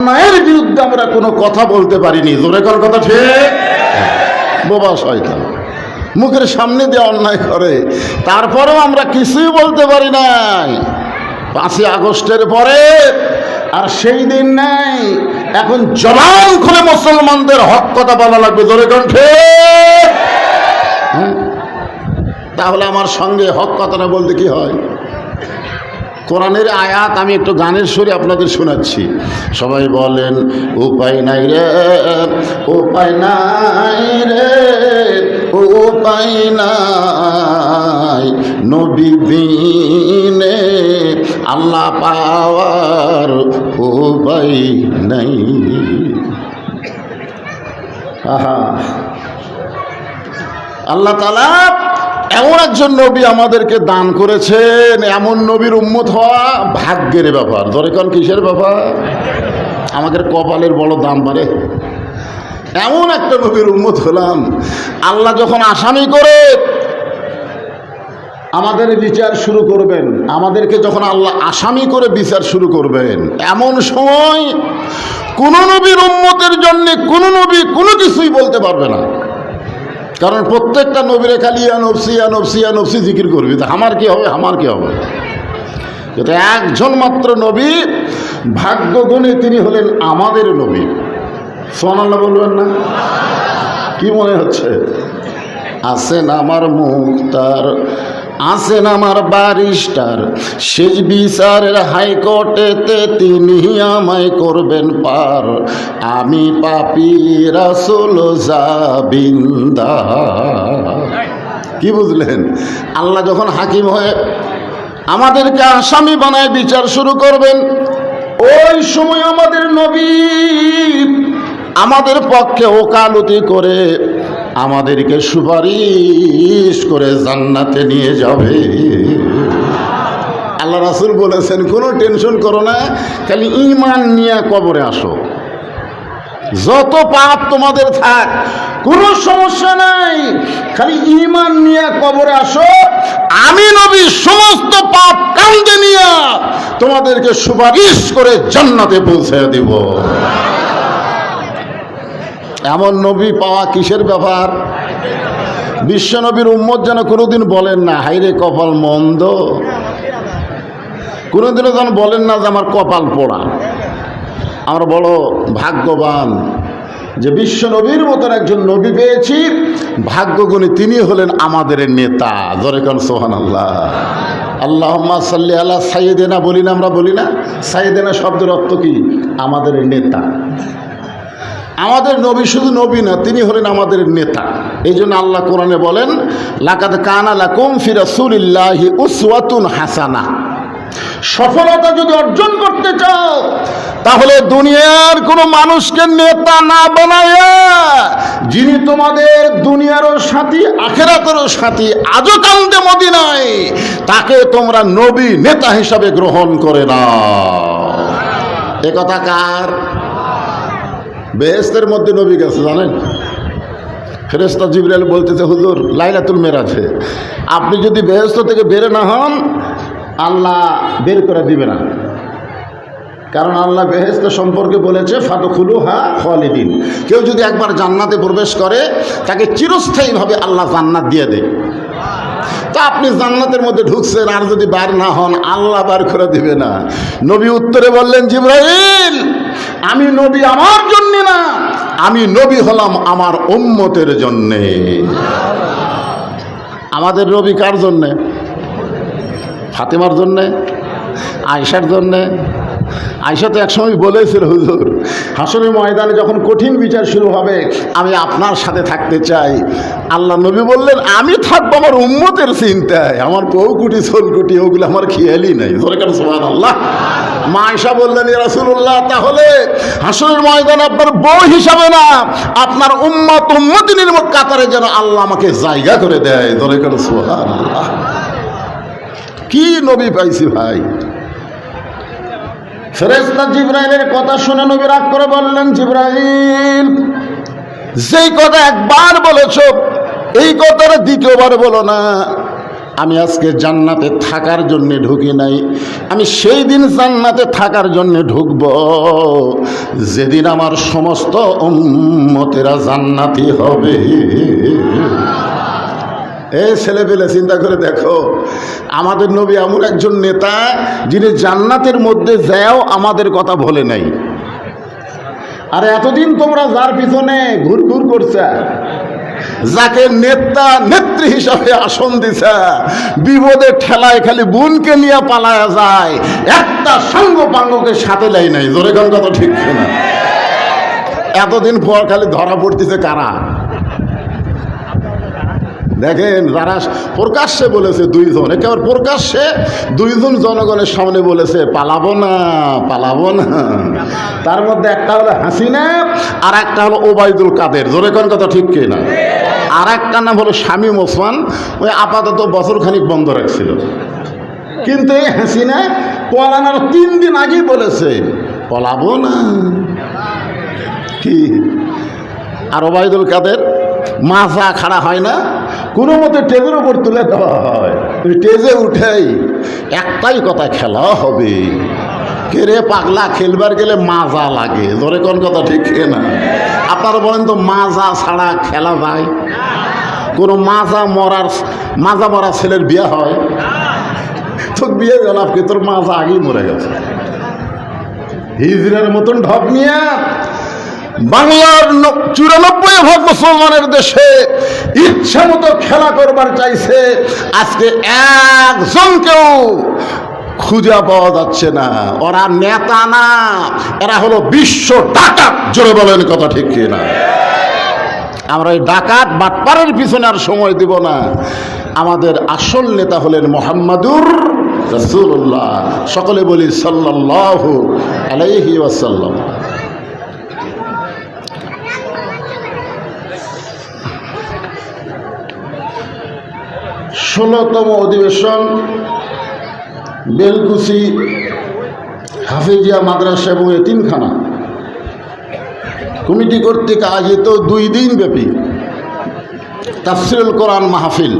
অন্যায়ের বিরুদ্ধে আমরা কোনো কথা বলতে পারিনি। জোরে কর কথা ঠিক? বোবা শয়তান মুখের সামনে দিয়ে অন্যায় করে, তারপরেও আমরা কিছুই বলতে পারি নাই। 5ই আগস্টের পরে আর সেই দিন নাই, এখন জবান খুলে মুসলমানদের হক কথা বলা লাগবে। জোরে কর ঠিক? তাহলে আমার সঙ্গে হক কথাটা বলতে কি হয়? কোরআনের আয়াত আমি একটু গানের সুরে আপনাদের শোনাচ্ছি। সবাই বলেন, উপায় নাই রে, উপায় নাই রে, উপায় নাই, নবী বিনে আল্লাহ পাওয়ার উপায় নাই। আহা, আল্লাহ তাআলা এমন একজন নবী আমাদেরকে দান করেছেন। এমন নবীর উম্মত হওয়া ভাগ্যের ব্যাপার। ধরে কোন কিসের ব্যাপার? আমাদের কপালের বড় দাম বাড়ে। এমন একটা নবীর উম্মত হলাম, আল্লাহ যখন আসামি করে আমাদের বিচার শুরু করবেন, আমাদেরকে যখন আল্লাহ আসামি করে বিচার শুরু করবেন, এমন সময় কোন নবীর উম্মতের জন্য কোন নবী কোনো কিছুই বলতে পারবে না। কারণ প্রত্যেকটা নবীরে খালি ইয়া নফসি ইয়া নফসি ইয়া নফসি জিকির করবি, তা আমার কি হবে, আমার কি হবে? কিন্তু একজন মাত্র নবী, ভাগ্যগুণে তিনি হলেন আমাদের নবী। সুবহানাল্লাহ বলবেন না? কি মনে হচ্ছে? আছেন আমার মুক্তার, আছেন আমার ব্যারিস্টার, শেষ বিচারের হাইকোর্টেতে তিনি আমায় করবেন পার, আমি পাপী রাসূল জাবিন্দার। কি বুঝলেন? আল্লাহ যখন হাকিম হয়ে আমাদেরকে আসামি বানায় বিচার শুরু করবেন, ওই সময় আমাদের নবী আমাদের পক্ষে ওকালতি করে আমাদেরকে সুপারিশ করে জান্নাতে নিয়ে যাবে। আল্লাহ রাসূল বলেছেন, কোনো টেনশন করো না, খালি ঈমান নিয়ে কবরে আসো। যত পাপ তোমাদের থাক কোনো সমস্যা নাই, খালি ঈমান নিয়ে কবরে আসো, আমি নবী সমস্ত পাপ কাঁধে নিয়ে তোমাদেরকে সুপারিশ করে জান্নাতে পৌঁছে দিব। এমন নবী পাওয়া কিসের ব্যাপার? বিশ্ব নবীর উম্মত যেন কোনোদিন বলেন না হাইরে কপাল মন্দ, কোনোদিনও যেন বলেন না যে আমার কপাল পোড়া। আমরা বড় ভাগ্যবান যে বিশ্ব নবীর মতন একজন নবী পেয়েছি। ভাগ্যগুণী তিনি হলেন আমাদের নেতা। জোরে কোন সুবহানাল্লাহ। আল্লাহুম্মা সাল্লি আলা সাইয়্যিদিনা বলি না, আমরা বলি না? সাইয়্যিদিনা শব্দের অর্থ কি? আমাদের নেতা। আমাদের নবী শুধু নবী না, তিনি হলেন আমাদের নেতা। এই জন্য আল্লাহ কোরআনে বলেন, লাকাদ কানা লাকুম ফি রাসূলিল্লাহি উসওয়াতুন হাসানাহ। সফলতা যদি অর্জন করতে চাও, তাহলে দুনিয়ার কোনো মানুষকে নেতা না বানায়া, যিনি তোমাদের দুনিয়ারও সাথী আখিরাতেরও সাথী, আজও কান্দে মদিনায়, তাকে তোমরা নবী নেতা হিসাবে গ্রহণ করে নাও। এ কথা কার? বেহেশতের মধ্যে নবী গেছে জানেন? ফেরেশতা জিবরাইল বলতেছে, হুজুর লাইলাতুল মেরাজে আপনি যদি বেহেশত থেকে বের না হন, আল্লাহ বের করে দিবে না। কারণ আল্লাহ বেহেশত সম্পর্কে বলেছে, ফাদখুলুহা খালিদিন। কেউ যদি একবার জান্নাতে প্রবেশ করে, তাকে চিরস্থায়ীভাবে আল্লাহ জান্নাত দিয়ে দেয়। তা আপনি জান্নাতের মধ্যে ঢুকছেন, আর যদি বার না হন, আল্লাহ বার করে দিবে না। নবী উত্তরে বললেন, জিবরাইল আমি নবী আমার জন্য না, আমি নবী হলাম আমার উম্মতের জন্যে। আমাদের নবী কার জন্যে? ফাতেমার জন্যে, আয়েশার জন্যে। আয়েশা তো একসময় বলেছিল, হুজুর হাসরের ময়দানে যখন কঠিন বিচার শুরু হবে, আমি আপনার সাথে থাকতে চাই। আল্লাহ নবী বললেন, আমি থাকবো আমার উম্মতের চিন্তায়, আমার পৌকুটি ছোলকুটি ওগুলো আমার খেয়ালই নাই। সুবহানাল্লাহ। মা আয়েশা বললেন, ইয়া রাসূলুল্লাহ, তাহলে হাসরের ময়দানে আপনার বউ হিসাবে না, আপনার উম্মত উম্মতিনীর কাতারে যেন আল্লাহ আমাকে জায়গা করে দেয়। সুবহানাল্লাহ। কি নবী পাইছি ভাই! ফেরেশতা জিবরাইলের কথা শুনে নবী রাগ করে বললেন, জিবরাইল যেই কথা একবার বলেছো, এই কথাটা দ্বিতীয়বার বলো না। আমি আজকে জান্নাতে থাকার জন্যে ঢুকি নাই, আমি সেই দিন জান্নাতে থাকার জন্যে ঢুকব যেদিন আমার সমস্ত উম্মতেরা জান্নাতি হবে। এই ছেলেপেলে চিন্তা করে দেখো, আমাদের নবী এমন একজন নেতা যিনি জান্নাতের মধ্যে যাও আমাদের কথা বলে নাই। আর এতদিন তোমরা যার পিছনে ঘুরঘুর করছে, যাকে নেতা নেত্রী হিসাবে আসন দিছে, বিপদে ঠেলায় খালি বোনকে নিয়ে পালায়া যায়, একটা সঙ্গ পাঙ্গকে সাথে লাই নাই। জোরে কোন কথা ঠিক না? এতদিন পর খালি ধরা পড়তেছে কারা? দেখেন, যারা প্রকাশ্যে বলেছে দুইজন, একেবারে প্রকাশ্যে দুইজন জনগণের সামনে বলেছে পালাবো না পালাবো না, তার মধ্যে একটা হলো হাসিনা আর একটা হলো ওবায়দুল কাদের। জোরে কোন কথা ঠিক কিনা? আর একটা নাম হলো শামীম ওসমান, ওই আপাতত বছরখানিক বন্ধ রাখছিল। কিন্তু এই হাসিনা পলানোর 3 দিন আগেই বলেছে পলাবো না। কি আর ওবায়দুল কাদের মাজা খাড়া হয় না, কোনো মতে টেজের ওপর তুলে দেওয়া হয়, টেজে উঠেই একটাই কথা, খেলা হবে। কে রে পাগলা, খেলবার গেলে মাজা লাগে। ধরে কোন কথা ঠিক না? আপনারা বলেন তো, মাজা ছাড়া খেলা যায়? কোনো মাজা মরা ছেলের বিয়ে হয়? তো বিয়ে গেল আপনি, তোর মাজা আগেই মরে গেছে। হিজড়ার মতন ঢপ নিয়ে বাংলার 94% মুসলমানের দেশে ইচ্ছা মতো খেলা করবার চাইছে। আজকে একজনকেও খুঁজে পাওয়া যাচ্ছে না। ওরা নেতা না, এরা হলো বিশ্ব ডাকাত। জোরে বলেন কথা ঠিক কিনা? আমরা এই ডাকাত বাটপারের পিছনে আর সময় দিব না। আমাদের আসল নেতা হলেন মুহাম্মাদুর রাসূলুল্লাহ। সকলে বলি সাল্লাল্লাহু আলাইহি ওয়াসাল্লাম। ষোলতম অধিবেশন বেলকুচি হাফিজিয়া মাদ্রাসা এবং এতিমখানা কমিটি কর্তৃক আয়োজিত 2 দিন ব্যাপী তাফসীরুল কোরআন মাহফিল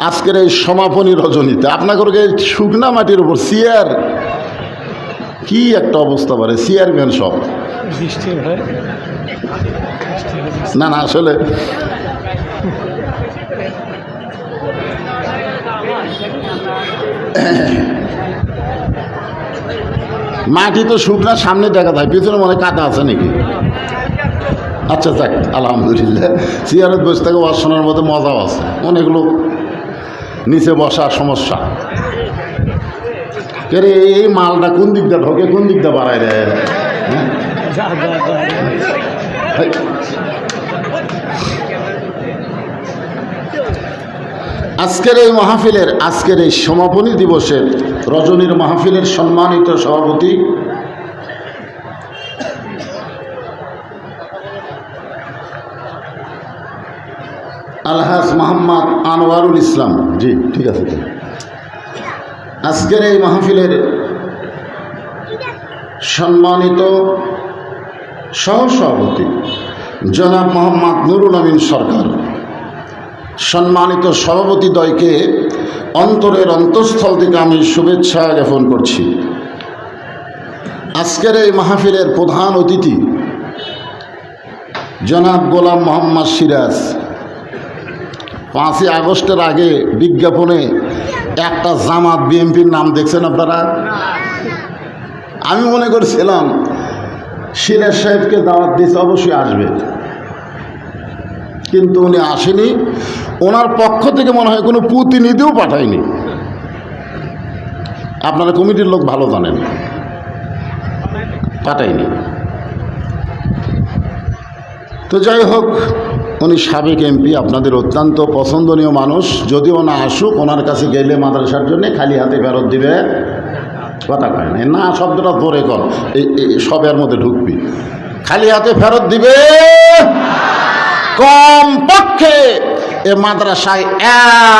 আজকের এই সমাপনী রজনীতে আপনাকে শুকনা মাটির উপর চেয়ার, কি একটা অবস্থা পারে, চেয়ারম্যান সব না না, আসলে মাটি তো শুকনা সামনে দেখা যায়, পিছনে মনে কাটা আছে নাকি? আচ্ছা যাক, আলহামদুলিল্লাহ। চেয়ারে বসে থেকে ওয়াজ শোনার মতো মজাও আছে। অনেকগুলো নিচে বসার সমস্যা। কে এই মালটা কোন দিক দিয়ে ঢোকে, কোন দিক দিয়ে বাড়ায় রে? আজকের এই মাহফিলের, আজকের এই সমাপনী দিবসের রজনীর মাহফিলের সম্মানিত সভাপতি আলহাজ মোহাম্মদ আনোয়ারুল ইসলাম, জি ঠিক আছে। আজকের এই মাহফিলের সম্মানিত সহসভাপতি জনাব মোহাম্মদ নুরুল আমিন সরকার, সম্মানিত সভাপতিদ্বয়কে অন্তরের অন্তঃস্থল থেকে আমি শুভেচ্ছা জ্ঞাপন করছি। আজকের এই মাহফিলের প্রধান অতিথি জনাব গোলাম মোহাম্মদ সিরাজ। 5ই আগস্টের আগে বিজ্ঞাপনে একটা জামাত বিএনপির নাম দেখছেন আপনারা? আমি মনে করছিলাম সিরাজ সাহেবকে দাওয়াত দিয়েছে, অবশ্যই আসবে, কিন্তু উনি আসেনি। ওনার পক্ষ থেকে মনে হয় কোনো প্রতিনিধিও পাঠায়নি। আপনারা কমিটির লোক ভালো জানেন, পাঠায়নি। তো যাই হোক, উনি সাবেক এমপি, আপনাদের অত্যন্ত পছন্দনীয় মানুষ। যদিও না আসুক, ওনার কাছে গেলে মাদ্রাসার জন্য খালি হাতে ফেরত দিবে, কথা কয় না, না শব্দটা ধরে কর, এই সবের মধ্যে ঢুকবি, খালি হাতে ফেরত দিবে। কম পক্ষে এ মাদ্রাসায়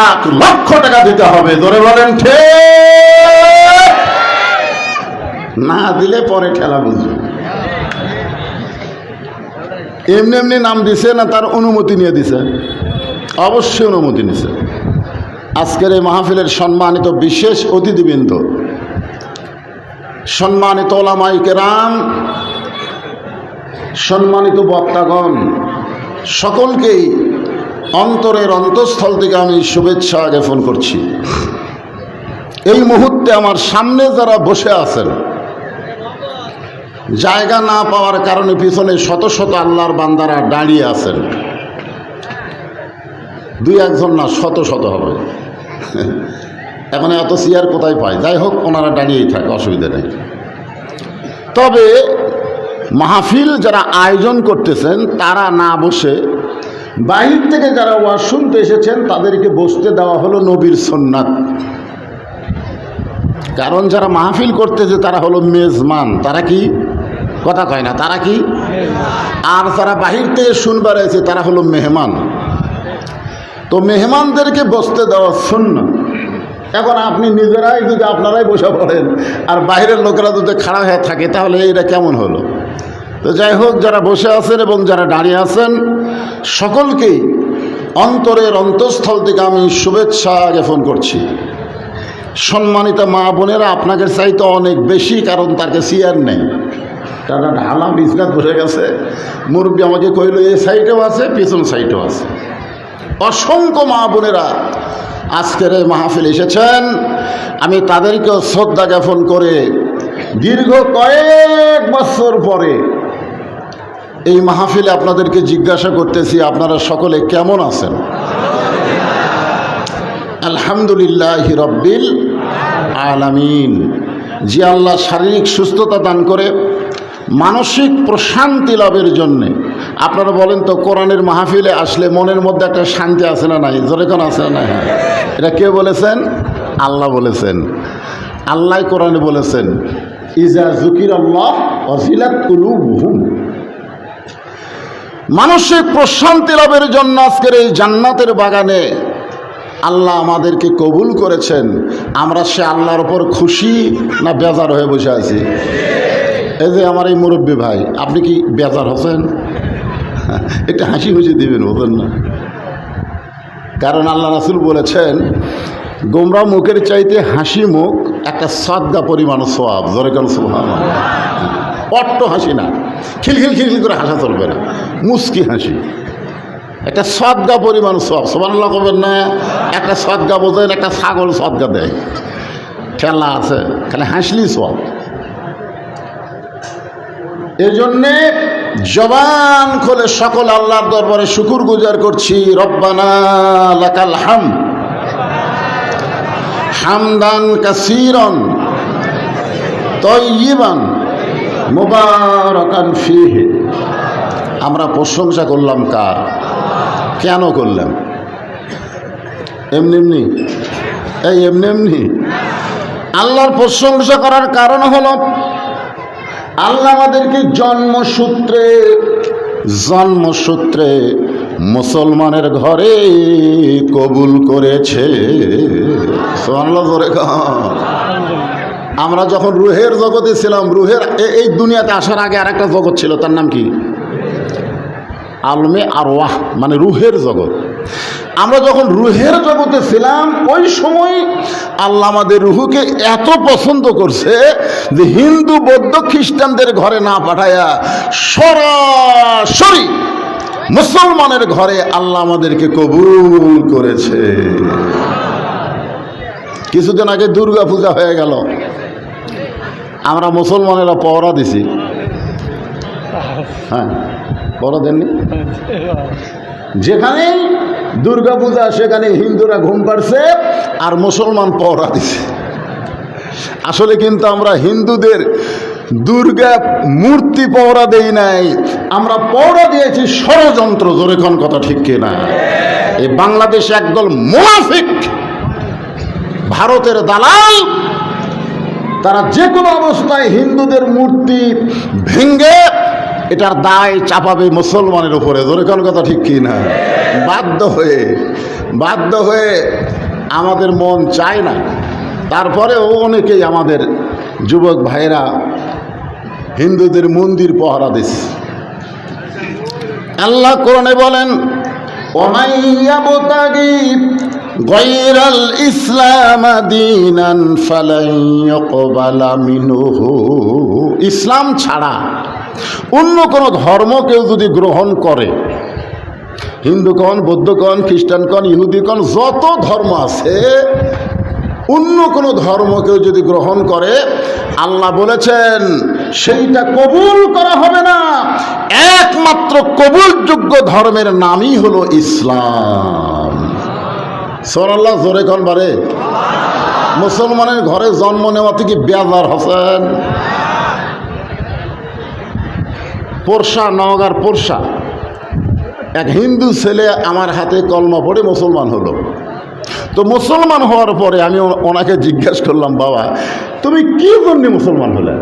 1 লক্ষ টাকা দিতে হবে। ধরে বলেন ঠিক, না দিলে পরে ঠেলা বুঝবে। এমনি এমনি নাম দিছে না, তার অনুমতি নিয়ে দিছে, অবশ্যই অনুমতি নিছে। আজকের এই মাহফিলের সম্মানিত বিশেষ অতিথিবৃন্দ, সম্মানিত ওলামায়ে কেরাম, সম্মানিত বক্তাগণ, সকলকেই অন্তরের অন্তঃস্থল থেকে আমি শুভেচ্ছা জ্ঞাপন করছি। এই মুহূর্তে আমার সামনে যারা বসে আছেন, জায়গা না পাওয়ার কারণে পিছনে শত শত আল্লাহর বান্দারা দাঁড়িয়ে আছেন। দুই একজন না, শত শত হবে। এখন এত চেয়ার কোথায় পায়? যাই হোক, ওনারা দাঁড়িয়েই থাকে, অসুবিধা নেই। তবে মাহফিল যারা আয়োজন করতেছেন তারা না বসে বাহির থেকে যারা ওয়াজ শুনতে এসেছেন তাদেরকে বসতে দেওয়া হলো নবীর সুন্নাত। কারণ যারা মাহফিল করতেছে তারা হলো মেজমান। তারা কি? কথা কয় না, তারা কি? আর যারা বাহির থেকে শুনবার আছে তারা হলো মেহমান। তো মেহমানদেরকে বসতে দেওয়া সুন্নাত। এখন আপনি নিজেরাই যদি আপনারাই বসে পড়েন আর বাইরের লোকেরা যদি খাড়া হয়ে থাকে তাহলে এটা কেমন হলো? তো যাই হোক, যারা বসে আছেন এবং যারা দাঁড়িয়ে আছেন সকলকেই অন্তরের অন্তঃস্থল থেকে আমি শুভেচ্ছা জ্ঞাপন করছি। সম্মানিত মা বোনেরা, আপনাকে চাইতে অনেক বেশি, কারণ তার কাছে চেয়ার নেই। তারা ঢালা বিছনাত বসে গেছে। মুরব্বী আমাকে কইল এই সাইডেও আছে, পিছন সাইডেও আছে। অসংখ্য মা বোনেরা আজকের এই মাহফিল এসেছেন। আমি তাদেরকেও শ্রদ্ধা জ্ঞাপন করে দীর্ঘ কয়েক বছর পরে এই মাহফিলে আপনাদেরকে জিজ্ঞাসা করতেছি, আপনারা সকলে কেমন আছেন? আলহামদুলিল্লাহ রব্বিল আলামিন। যে আল্লাহ শারীরিক সুস্থতা দান করে মানসিক প্রশান্তি লাভের জন্যে, আপনারা বলেন তো, কোরআনের মাহফিলে আসলে মনের মধ্যে একটা শান্তি আছে না নাই? জোরে কোন আছে না নাই? হ্যাঁ, এটা কে বলেছেন? আল্লাহ বলেছেন। আল্লাহ কোরআনে বলেছেন, ইজা যুকির আল্লাহ ওয়াজিলাত কুলুবুহুম। মানসিক প্রশান্তি লাভের জন্য আজকের এই জান্নাতের বাগানে আল্লাহ আমাদেরকে কবুল করেছেন। আমরা সে আল্লাহর ওপর খুশি না বেজার হয়ে বসে আছি? এই যে আমার এই মুরব্বী ভাই, আপনি কি বেজার হচ্ছেন? একটা হাসি খুশি দিবেন, বলেন না? কারণ আল্লাহ রাসূল বলেছেন, গোমরা মুখের চাইতে হাসি মুখ একটা সাদগা পরিমাণ সওয়াব। জোরে কেন সুবহানাল্লাহ। অট্ট হাসি না, খিলখিল খিলখিল করে হাসা চলবে না, মুস্কি হাসি, একটা সদগা পরিমাণ সওয়াব। সুবহানাল্লাহ করবেন না? একটা সদগা বোঝেন, একটা ছাগল সদগা দেয়, খেলা আছে, খালি হাসলি সওয়াব। এই জন্যে জবান খুলে সকল আল্লাহর দরবারে শুকুর গুজার করছি। রব্বানা লাকাল হামদ হামদান কাসীরান তাইয়িবান মুবারাকান ফীহি। আমরা প্রশংসা করলাম কার? কেন করলাম? এমনি এমনি? এই এমনি এমনি? আল্লাহর প্রশংসা করার কারণ হলো আল্লাহ আমাদেরকে জন্মসূত্রে মুসলমানের ঘরে কবুল করেছে। সুবহানাল্লাহ জোরে কর। আমরা যখন রুহের জগতে ছিলাম, রুহের এই দুনিয়াতে আসার আগে আর একটা জগৎ ছিল, তার নাম কি? আলমে আরওয়াহ, মানে রুহের জগৎ। আমরা যখন রুহের জগতে ছিলাম ওই সময় আল্লাহ আমাদের রুহুকে এত পছন্দ করছে যে হিন্দু বৌদ্ধ খ্রিস্টানদের ঘরে না পাঠায়া সরাসরি মুসলমানের ঘরে আল্লাহ আমাদেরকে কবুল করেছে। কিছুদিন আগে দুর্গা পূজা হয়ে গেল, আমরা মুসলমানেরা পহরা দিছি। হ্যাঁ, পহরা দেননি? যেখানে দুর্গা পূজা সেখানে হিন্দুরা ঘুম পাড়ছে আর মুসলমান পহরা দিছে। আসলে কিন্তু আমরা হিন্দুদের দুর্গা মূর্তি পহরা দেই নাই, আমরা পহরা দিয়েছি ষড়যন্ত্র। জোরে কোন কথা ঠিক কিনা? এই বাংলাদেশে একদল মুনাফিক, ভারতের দালাল, তারা যে কোনো অবস্থায় হিন্দুদের মূর্তি ভেঙ্গে এটার দায় চাপাবে মুসলমানের উপরে। জোরে কোন কথা ঠিক কি না? বাধ্য হয়ে আমাদের মন চায় না, তারপরেও অনেকেই আমাদের যুবক ভাইরা হিন্দুদের মন্দির পহরা দিচ্ছে। আল্লাহ কোরআনে বলেন, ওমাইয়াবতাগি গায়রাল ইসলাম দীনান ফালান ইয়াকবালা মিনহু, ইসলাম ছাড়া অন্য কোনো ধর্ম কেউ যদি গ্রহণ করে, হিন্দু কন, বৌদ্ধ কন, খ্রিস্টান কন, ইহুদি কন, যত ধর্ম আছে, অন্য কোনো ধর্ম কেউ যদি গ্রহণ করে, আল্লাহ বলেছেন সেইটা কবুল করা হবে না। একমাত্র কবুলযোগ্য ধর্মের নামই হলো ইসলাম। সুবহানাল্লাহ, জোরে কন বারে। মুসলমানের ঘরে জন্ম নেওয়া থেকে বেজার হোসেন। পোরশা, নওগাঁর পোরশা এক হিন্দু ছেলে আমার হাতে কলমা পড়ে মুসলমান হলো। তো মুসলমান হওয়ার পরে আমি ওনাকে জিজ্ঞাসা করলাম, বাবা তুমি কি জন্য মুসলমান হলে?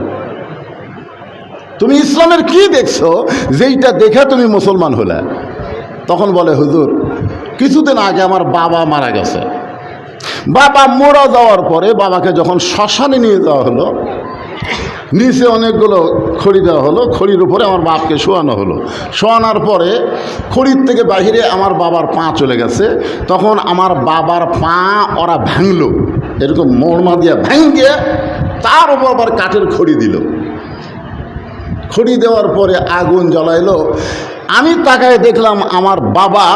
তুমি ইসলামের কি দেখছো যেইটা দেখে তুমি মুসলমান হলে? তখন বলে, হুজুর কিছুদিন আগে আমার বাবা মারা গেছে। বাবা মরা যাওয়ার পরে বাবাকে যখন শ্মশানে নিয়ে যাওয়া হলো, নিচে অনেকগুলো খড়ি দেওয়া হলো, খড়ির উপরে আমার বাপকে শোয়ানো হলো। শোয়ানোর পরে খড়ির থেকে বাহিরে আমার বাবার পা চলে গেছে। তখন আমার বাবার পা ওরা ভাঙলো, এরকম মোড়মা দিয়া ভাঙিয়ে তার উপর আবার কাঠের খড়ি দিল। খড়ি দেওয়ার পরে আগুন জ্বলাইলো। আমি তাকায় দেখলাম আমার বাবা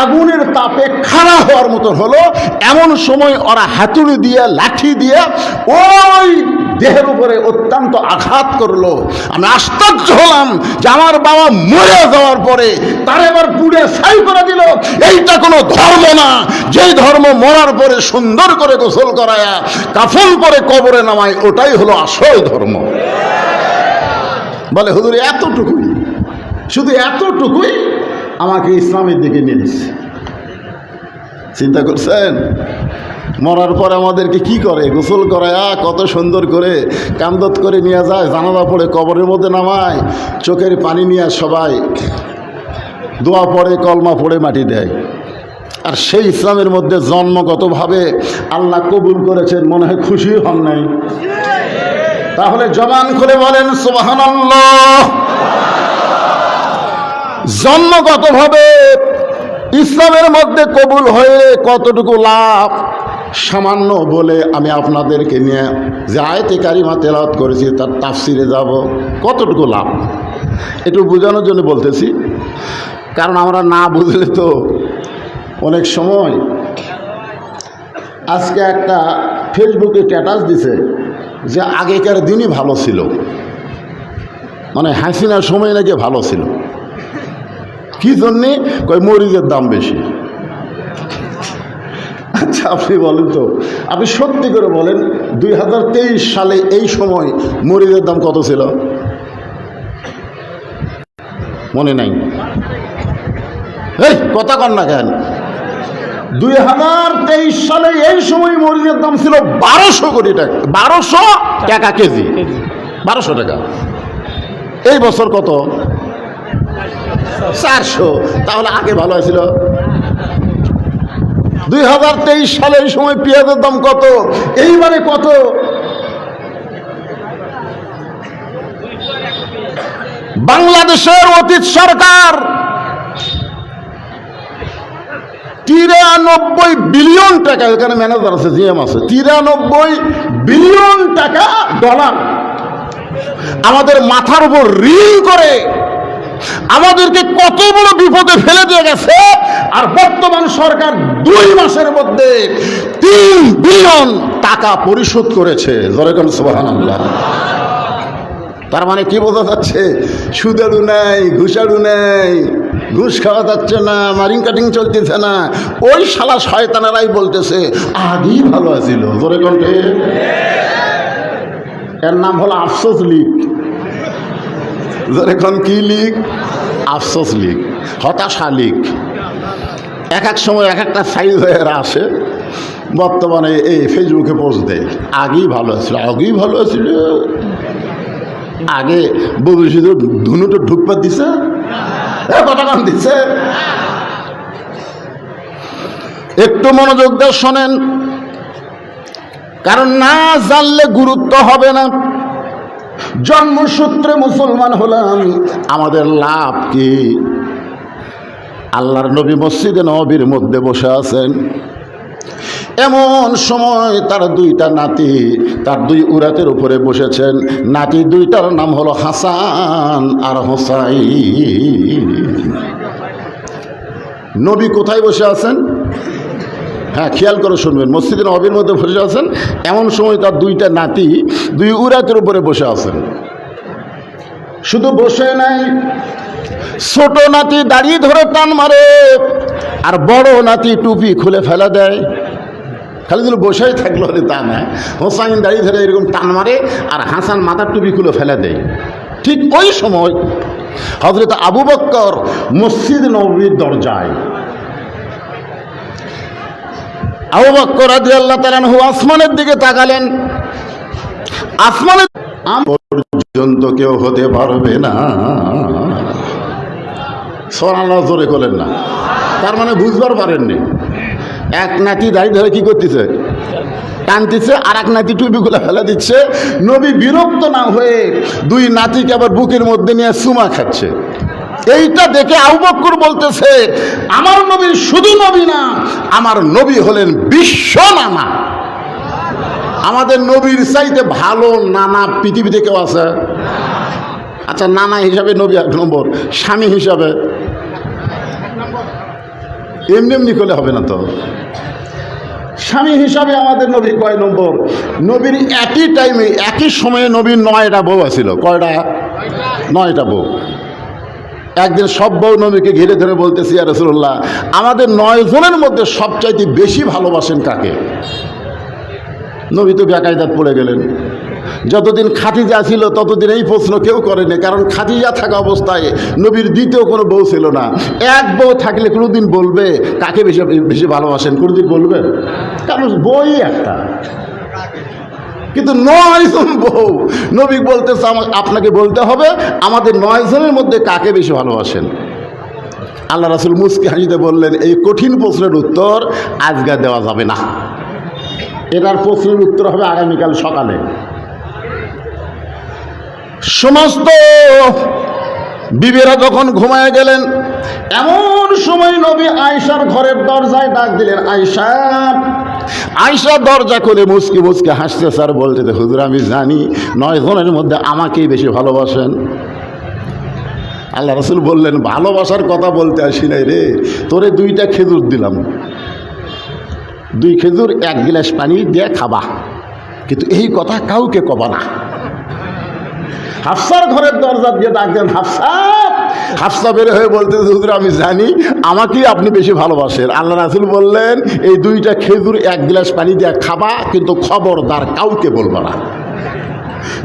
আগুনের তাপে খাড়া হওয়ার মতো হলো। এমন সময় ওরা হাতুড়ি দিয়ে, লাঠি দিয়ে ওই দেহের উপরে অত্যন্ত আঘাত করলো। আমি আশ্চর্য হলাম যে আমার বাবা মরে যাওয়ার পরে তার এবার পুড়ে ছাই করে দিল। এইটা কোনো ধর্ম না, যেই ধর্ম মরার পরে সুন্দর করে গোসল করায়া কাফন পরে কবরে নামায়, ওটাই হলো আসল ধর্ম। বলে, হুজুর এতটুকুই, শুধু এতটুকুই আমাকে ইসলামের দিকে নিয়ে দিচ্ছে। চিন্তা করছেন? মরার পর আমাদেরকে কি করে? গোসল করায় কত সুন্দর করে কান্দত করে নিয়ে যায়, জানাজা পড়ে কবরের মধ্যে নামায়, চোখের পানি নিয়ে সবাই দোয়া পড়ে, কলমা পড়ে মাটি দেয়। আর সেই ইসলামের মধ্যে জন্মগতভাবে আল্লাহ কবুল করেছেন, মনে হয় খুশি হন নাই? তাহলে জবান খুলে বলেন সুবহানাল্লাহ। জন্মগতভাবে ইসলামের মধ্যে কবুল হয়ে কতটুকু লাভ সামান্য বলে আমি আপনাদেরকে নিয়ে যে আয়াতে কারিমা তেলাওয়াত করেছি তার তাফসিরে যাব। কতটুকু লাভ একটু বোঝানোর জন্য বলতেছি, কারণ আমরা না বুঝলে তো অনেক সময়। আজকে একটা ফেসবুকে স্ট্যাটাস দিছে যে আগেকার দিনই ভালো ছিল, মানে হাসিনার সময় নাকি ভালো ছিল। কি জন্যে? কয় মরিচের দাম বেশি। আচ্ছা আপনি বলেন তো, আপনি সত্যি করে বলেন 2023 সালে এই সময় মরিচের দাম কত ছিল? মনে নাই? এই কথা কন না কেন? 2023 সালে এই সময় মরিচের দাম ছিল 1200 কোটি টাকা, 1200 টাকা কেজি, 1200 টাকা। এই বছর কত? 400। তাহলে আগে ভালো হয়েছিল। 2023 সালে এই সময় পেঁয়াজের দাম কত? এইবারে কত? বাংলাদেশের অতীত সরকার 93 বিলিয়ন টাকা, এখানে ম্যানেজার আছে, জিএম আছে, 93 বিলিয়ন টাকা ডলার আমাদের মাথার উপর ঋণ করে আমাদেরকে কত বড় বিপদে ফেলে দিয়ে গেছে। আর বর্তমান সরকার 2 মাসের মধ্যে 3 বিলিয়ন টাকা পরিশোধ করেছে। যেরকম সুবহানাল্লাহ। তার মানে কি বোঝা যাচ্ছে? সুদারু নাই, ঘুষারু নাই, ঘুষ খাওয়া যাচ্ছে না, মারিং কাটিং চলতেছে না। ওই শালা শয়তানেরাই বলতেছে আগেই ভালো আছিল। জোরে কণ্ঠে। এর নাম হলো আফসোস লীগ। এখন কি লীগ? আফসোস লীগ, হতাশা লীগ। এক এক সময় এক একটা সাইজ হয়ে আসে। বর্তমানে এই ফেসবুকে পোস্ট দেয় আগেই ভালো ছিল, আগেই ভালো ছিল। আগে বলছি তো ধুনুটো ঢুকপাত দিছে, কথা কান দিছে। একটু মনোযোগ দিয়ে শোনেন, কারণ না জানলে গুরুত্ব হবে না। জন্মসূত্রে মুসলমান হলাম, আমাদের লাভ কি? আল্লাহর নবী মসজিদে নববীর মধ্যে বসে আছেন, এমন সময় তার দুইটা নাতি তার দুই উরাতের উপরে বসেছেন। নাতি দুইটার নাম হলো হাসান আর হোসাইন। নবী কোথায় বসে আছেন? হ্যাঁ, খেয়াল করে শুনবেন, মসজিদে নববীর মধ্যে বসে আছেন। এমন সময় তার দুইটা নাতি দুই উরাতের উপরে বসে আছেন। শুধু বসে নাই, ছোট নাতি দাড়ি ধরে টান মারে, আর বড় নাতি টুপি খুলে ফেলে দেয়। খালি দিল বসেই থাকলো তা না, হোসাইন দাড়ি ধরে এরকম টান মারে, আর হাসান মাথার টুপি খুলে ফেলে দেয়। ঠিক ওই সময় হযরত আবু বকর মসজিদ নববীর দরজায়, আবু বকর রাদিয়াল্লাহু তাআলা আনহু আসমানের দিকে তাকালেন। আসমানের পর্যন্ত কেউ হতে পারবে না। সুবহানাল্লাহ, জোরে বলেন না। তার মানে বুঝবার পারেননি, এক নাতি দাড়ি ধরে কি করতেছে, টানতেছে, আর এক নাতি টুপিগুলো ফেলে দিচ্ছে। নবী বিরক্ত না হয়ে দুই নাতিকে আবার বুকের মধ্যে নিয়ে চুমা খাচ্ছে। এইটা দেখে আবু বকর বলতেছে, আমার নবী শুধু নবী না, আমার নবী হলেন বিশ্ব নানা। আমাদের নবীর চাইতে ভালো নানা পৃথিবীতে কেউ আছে? আচ্ছা, নানা হিসাবে নবী এক নম্বর, স্বামী হিসাবে এমনি এমনি করলে হবে না তো। স্বামী হিসাবে আমাদের নবী কয় নম্বর? নবীর একই টাইমে একই সময়ে নবীর 9টা বউ আছিল। কয়টা? 9টা বউ। একদিন সব বউ নবীকে ঘিরে ধরে বলতেছি, ইয়া রাসূলুল্লাহ, আমাদের 9 জনের মধ্যে সবচাইতে বেশি ভালোবাসেন কাকে? নবী তো বেকায়দাত পড়ে গেলেন। যতদিন খাদিজা ছিল ততদিন এই প্রশ্ন কেউ করেনি, কারণ খাদিজা থাকা অবস্থায় নবীর দ্বিতীয় কোনো বউ ছিল না। এক বউ থাকলে কোনোদিন বলবে কাকে বেশি বেশি ভালোবাসেন? কোনোদিন বলবে? কারণ বই একটা। কিন্তু 9 জন বউ, নবী বলতেছে আপনাকে বলতে হবে আমাদের 9 জনের মধ্যে কাকে বেশি ভালোবাসেন। আল্লাহ রাসূল মুস্কি হাসিতে বললেন, এই কঠিন প্রশ্নের উত্তর আজকে দেওয়া যাবে না, এটার প্রশ্নের উত্তর হবে আগামীকাল সকালে। সমস্ত বিবিরা যখন ঘুমায় গেলেন, এমন সময় নবী আয়েশার ঘরের দরজায় ডাক দিলেন, আয়েশা। আয়েশা দরজা খুলে মুচকি মুচকি হাসতে স্যার বলতে, হুজুর আমি জানি 9 জনের মধ্যে আমাকেই বেশি ভালোবাসেন। আল্লাহ রাসূল বললেন, ভালোবাসার কথা বলতে আসি নাই রে, তোরে 2টা খেজুর দিলাম, 2 খেজুর 1 গ্লাস পানি দিয়ে খাবা, কিন্তু এই কথা কাউকে কবা না। হাফসার ঘরের দরজা দিয়ে ডাক দেন, হাফসা। হাফসা বের হয়ে বলতে, হুজুর আমি জানি আমাকেই আপনি বেশি ভালোবাসেন। আল্লাহ রাসূল বললেন, এই 2টা খেজুর 1 গ্লাস পানি দিয়ে খাবা, কিন্তু খবরদার কাউকে বলবা না।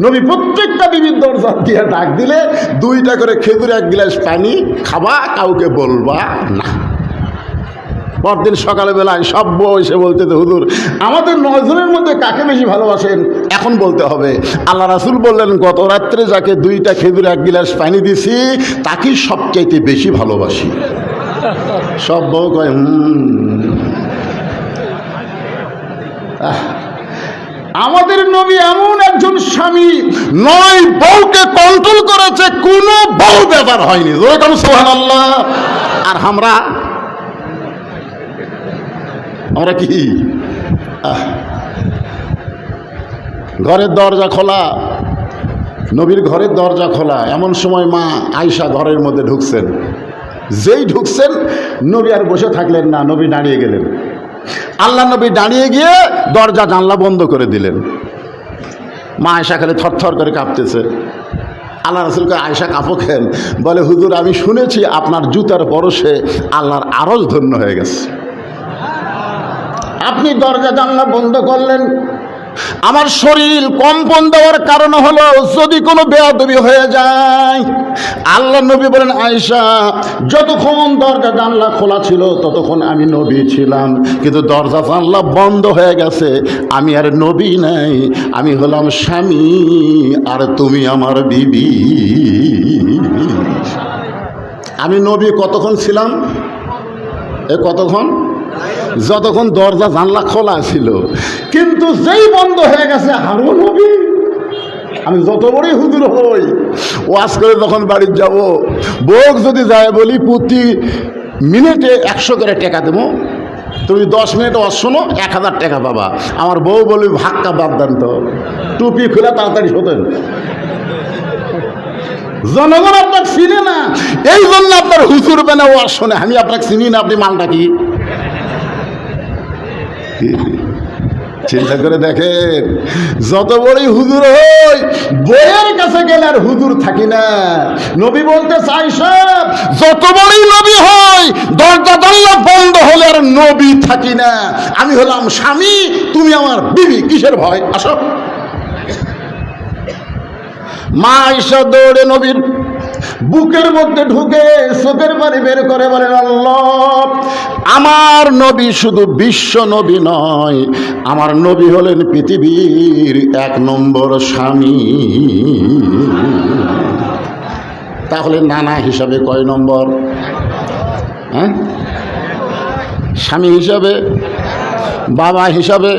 নবী প্রত্যেকটা বিবির দরজা দিয়ে ডাক দিলে 2টা করে খেজুর 1 গ্লাস পানি খাবা, কাউকে বলবা না। পরদিন সকালবেলায় সব বউ এসে বলতে, হুজুর আমাদের 9 জনের মধ্যে কাকে বেশি ভালোবাসেন এখন বলতে হবে। আল্লাহ রাসূল বললেন, গত রাত্রে যাকে 2টা খেজুর 1 গ্লাস পানি দিছি তাকেই সবচাইতে বেশি ভালোবাসি। সব বউ কয় আমাদের নবী এমন একজন স্বামী, 9 বউকে কন্ট্রোল করেছে, কোনো বউ ব্যাপার হয়নি। সুবহানাল্লাহ। আর আমরা কি ঘরের দরজা খোলা, নবীর ঘরের দরজা খোলা। এমন সময় মা আয়েশা ঘরের মধ্যে ঢুকছেন। যেই ঢুকছেন নবী আর বসে থাকলেন না, নবী দাঁড়িয়ে গেলেন। আল্লাহ নবী দাঁড়িয়ে গিয়ে দরজা জানলা বন্ধ করে দিলেন। মা আয়েশা খালি থরথর করে কাঁপতেছে। আল্লাহ রাসূলকে, আয়েশা কাঁপো কেন? বলে, হুজুর আমি শুনেছি আপনার জুতার পরশে আল্লাহর আরশ ধন্য হয়ে গেছে। আপনি দরজা জানলা বন্ধ করলেন, আমার শরীর কম্পন দেওয়ার কারণ হলো যদি কোনো বেয়াদবি হয়ে যায়। আল্লাহ নবী বলেন, আয়েশা যতক্ষণ দরজা জানলা খোলা ছিল ততক্ষণ আমি নবী ছিলাম, কিন্তু দরজা জানলা বন্ধ হয়ে গেছে, আমি আর নবী নাই, আমি হলাম স্বামী আর তুমি আমার বিবি। আমি নবী কতক্ষণ ছিলাম? কতক্ষণ? যতক্ষণ দরজা জানলা খোলা ছিল, কিন্তু যেই বন্ধ হয়ে গেছে আরো নবী। আমি যত বড়ই হুজুর হই, ওয়াজ করে যখন বাড়ি যাব, বউক যদি যায় বলি প্রতি মিনিটে 100 করে টাকা দেবো, তুমি 10 মিনিট শোনো, 1000 টাকা পাবা। আমার বউ বলবি ভাক্কা বাদ দেন তো, টুপি খুলে তাড়াতাড়ি শোতেন। জনগণ আপনাকে চিনে না, এই জন্য আপনার হুজুর বেনা ওয়াজ শোনে। আমি আপনাকে চিনি না, আপনি মালটা কি? চিন্তা করে দেখেন, যত বড়ই হুজুর হই, বইয়ের কাছে গেলে আর হুজুর থাকি না। নবী বলতে চাই সব, যত বড়ই নবী হই, দরজা জানলা বন্ধ হলে আর নবী থাকি না। আমি হলাম স্বামী, তুমি আমার বিবি, কিসের ভয়? আসো। মা আয়েশা দৌড়ে নবীর বুকের মধ্যে ঢুকে চোখের পানি বের করে বলেন, আল্লাহ, আমার নবী শুধু বিশ্ব নবী নয়, আমার নবী হলেন পৃথিবীর 1 নম্বর স্বামী। তাহলে নানা হিসাবে কয় নম্বর? হ্যাঁ, স্বামী হিসাবে, বাবা হিসাবে।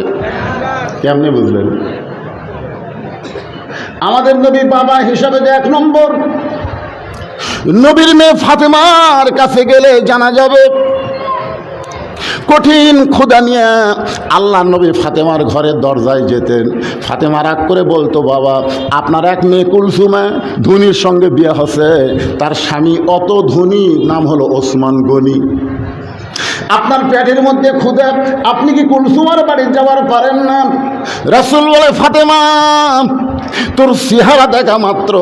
কেমনে বুঝলেন? আমাদের নবী বাবা হিসাবে 1 নম্বর। নবীর মেয়ে ফাতেমার কাছে গেলে জানা যাবে, কঠিন ক্ষুধা নিয়ে আল্লাহ নবী ফাতেমার ঘরের দরজায় যেতেন। ফাতেমা রাগ করে বলতো, বাবা, আপনার এক মেয়ে কুলসুমা ধনীর সঙ্গে বিয়ে হচ্ছে, তার স্বামী অত ধনী, নাম হলো ওসমান গনি। আপনার পেটের মধ্যে ক্ষুধা, আপনি কি কুলসুমার বাড়ি যাওয়ার পারেন না? রাসূল বলে, ফাতেমা, তোর চেহারা দেখা মাত্র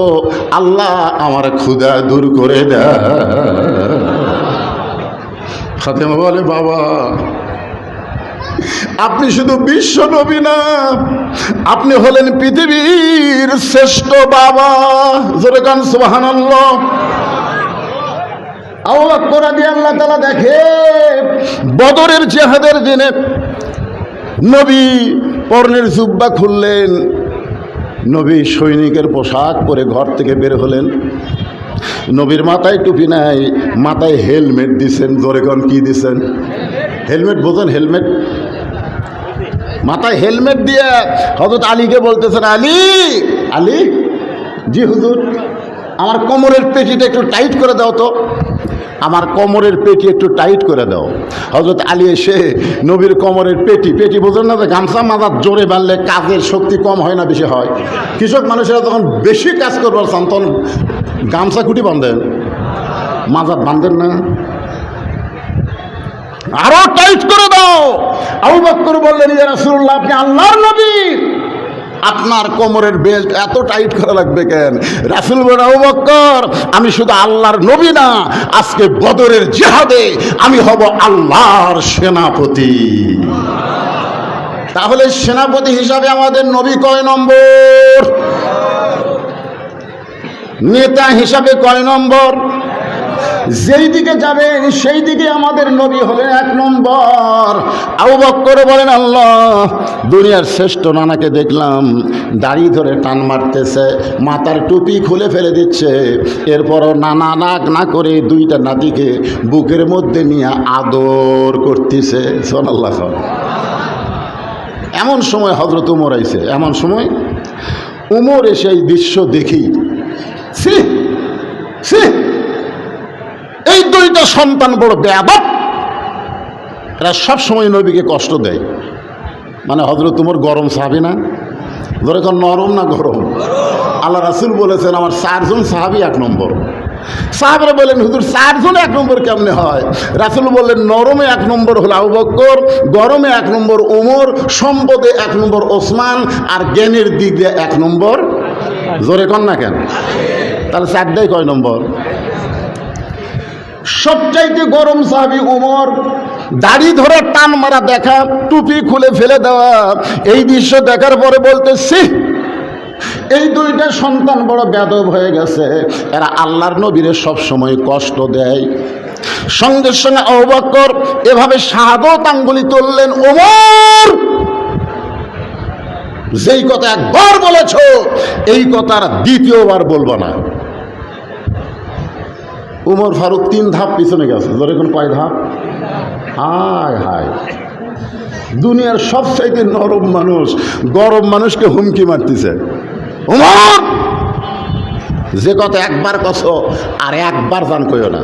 আল্লাহ আমার ক্ষুধা দূর করে দেয়। ফাতেমা বলে, বাবা, আপনি শুধু বিশ্ব নবী না, আপনি হলেন পৃথিবীর শ্রেষ্ঠ বাবা। জোরে কান সুবহানাল্লাহ। আবু বকর রাদিয়াল্লাহু তাআলা দেখে, বদরের জিহাদের দিনে নবী পরনের জুব্বা খুললেন, নবী সৈনিকের পোশাক পরে ঘর থেকে বের হলেন। নবীর মাথায় টুপি নাই, মাথায় হেলমেট দিছেন। জোরে কোন কি দিছেন? হেলমেট বোঝেন? হেলমেট, মাথায় হেলমেট দিয়ে হযরত আলীকে বলতেছেন, আলী, আলী, জি হুজুর, আমার কোমরের পেটিটা একটু টাইট করে দাও তো, আমার কোমরের পেটি একটু টাইট করে দাও। হযরত আলী এসে নবীর কোমরের পেটি, পেটি বোঝেন না, যে গামছা মাথার জোরে বাঁধলে কাজের শক্তি কম হয় না, বেশি হয়। কৃষক মানুষেরা তখন বেশি কাজ করবার চান, তখন গামছা খুঁটি বাঁধেন, মাজার বাঁধেন না, আরো টাইট করে দাও। আবু বকর বললেন, ইয়া রাসূলুল্লাহ, আপনি আল্লাহর নবী, আপনার কোমরের বেল্ট এত টাইট করা লাগবে কেন? রাসূল বলেন, আবু বকর, আমি শুধু আল্লাহর নবী না, আজকে বদরের জিহাদে আমি হব আল্লাহর সেনাপতি। তাহলে সেনাপতি হিসাবে আমাদের নবী কয় নম্বর? নেতা হিসাবে কয় নম্বর? যেই দিকে যাবেন সেই দিকে আমাদের নবী হলেন 1 নম্বর। আবু বকর বলেন, আল্লাহ, দুনিয়ার শ্রেষ্ঠ নানাকে দেখলাম দাড়ি ধরে টান মারতেছে, মাথার টুপি খুলে ফেলে দিচ্ছে, এরপরও নানা নাক না করে 2টা নাতিকে বুকের মধ্যে নিয়ে আদর করতেছে। সুবহানাল্লাহ। এমন সময় হযরত উমর আইছে, এমন সময় উমর এসে এই দৃশ্য দেখি, ছি ছি, এই 2টা সন্তান বড় বেয়াদব, এরা সবসময় নবীকে কষ্ট দেয়। মানে হযরত উমর গরম সাহাবী না? ধরে কোন নরম না গরম? আল্লাহ রাসূল বলেছেন, আমার 4 জন সাহাবী 1 নম্বর। সাহাবারা বলেন, হুজুর 4 জন 1 নম্বর কেমনে হয়? রাসূল বললেন, নরমে 1 নম্বর হলো আবু বকর, গরমে 1 নম্বর ওমর, সম্পদে 1 নম্বর ওসমান, আর জ্ঞানের দিক দিয়ে 1 নম্বর। জোরে কন না কেন? তাহলে 4টাই কয় নম্বর? সবচাইতে গরম সাহাবী ওমর, দাড়ি ধরে টান মারা দেখা, টুপি খুলে ফেলে দেওয়া, এই দৃশ্য দেখার পরে বলতেছি, এই 2টা সন্তান বড় বেয়াদব হয়ে গেছে, এরা আল্লাহর নবীরে সব সময় কষ্ট দেয়। সঙ্গে সঙ্গে আবু বকর এভাবে শাহাদত আঙ্গুলি তুললেন, ওমর, যেই কথা একবার বলেছ এই কথার দ্বিতীয়বার বলবো না। উমর ফারুক 3 ধাপ পিছনে গেছে। ধরে কোন কয় ধাপ? হায় হায়, দুনিয়ার সবচাইতে নরম মানুষ গরম মানুষকে হুমকি মারতেছে। উমর, যে কথা একবার কছো আর একবার জান কইও না।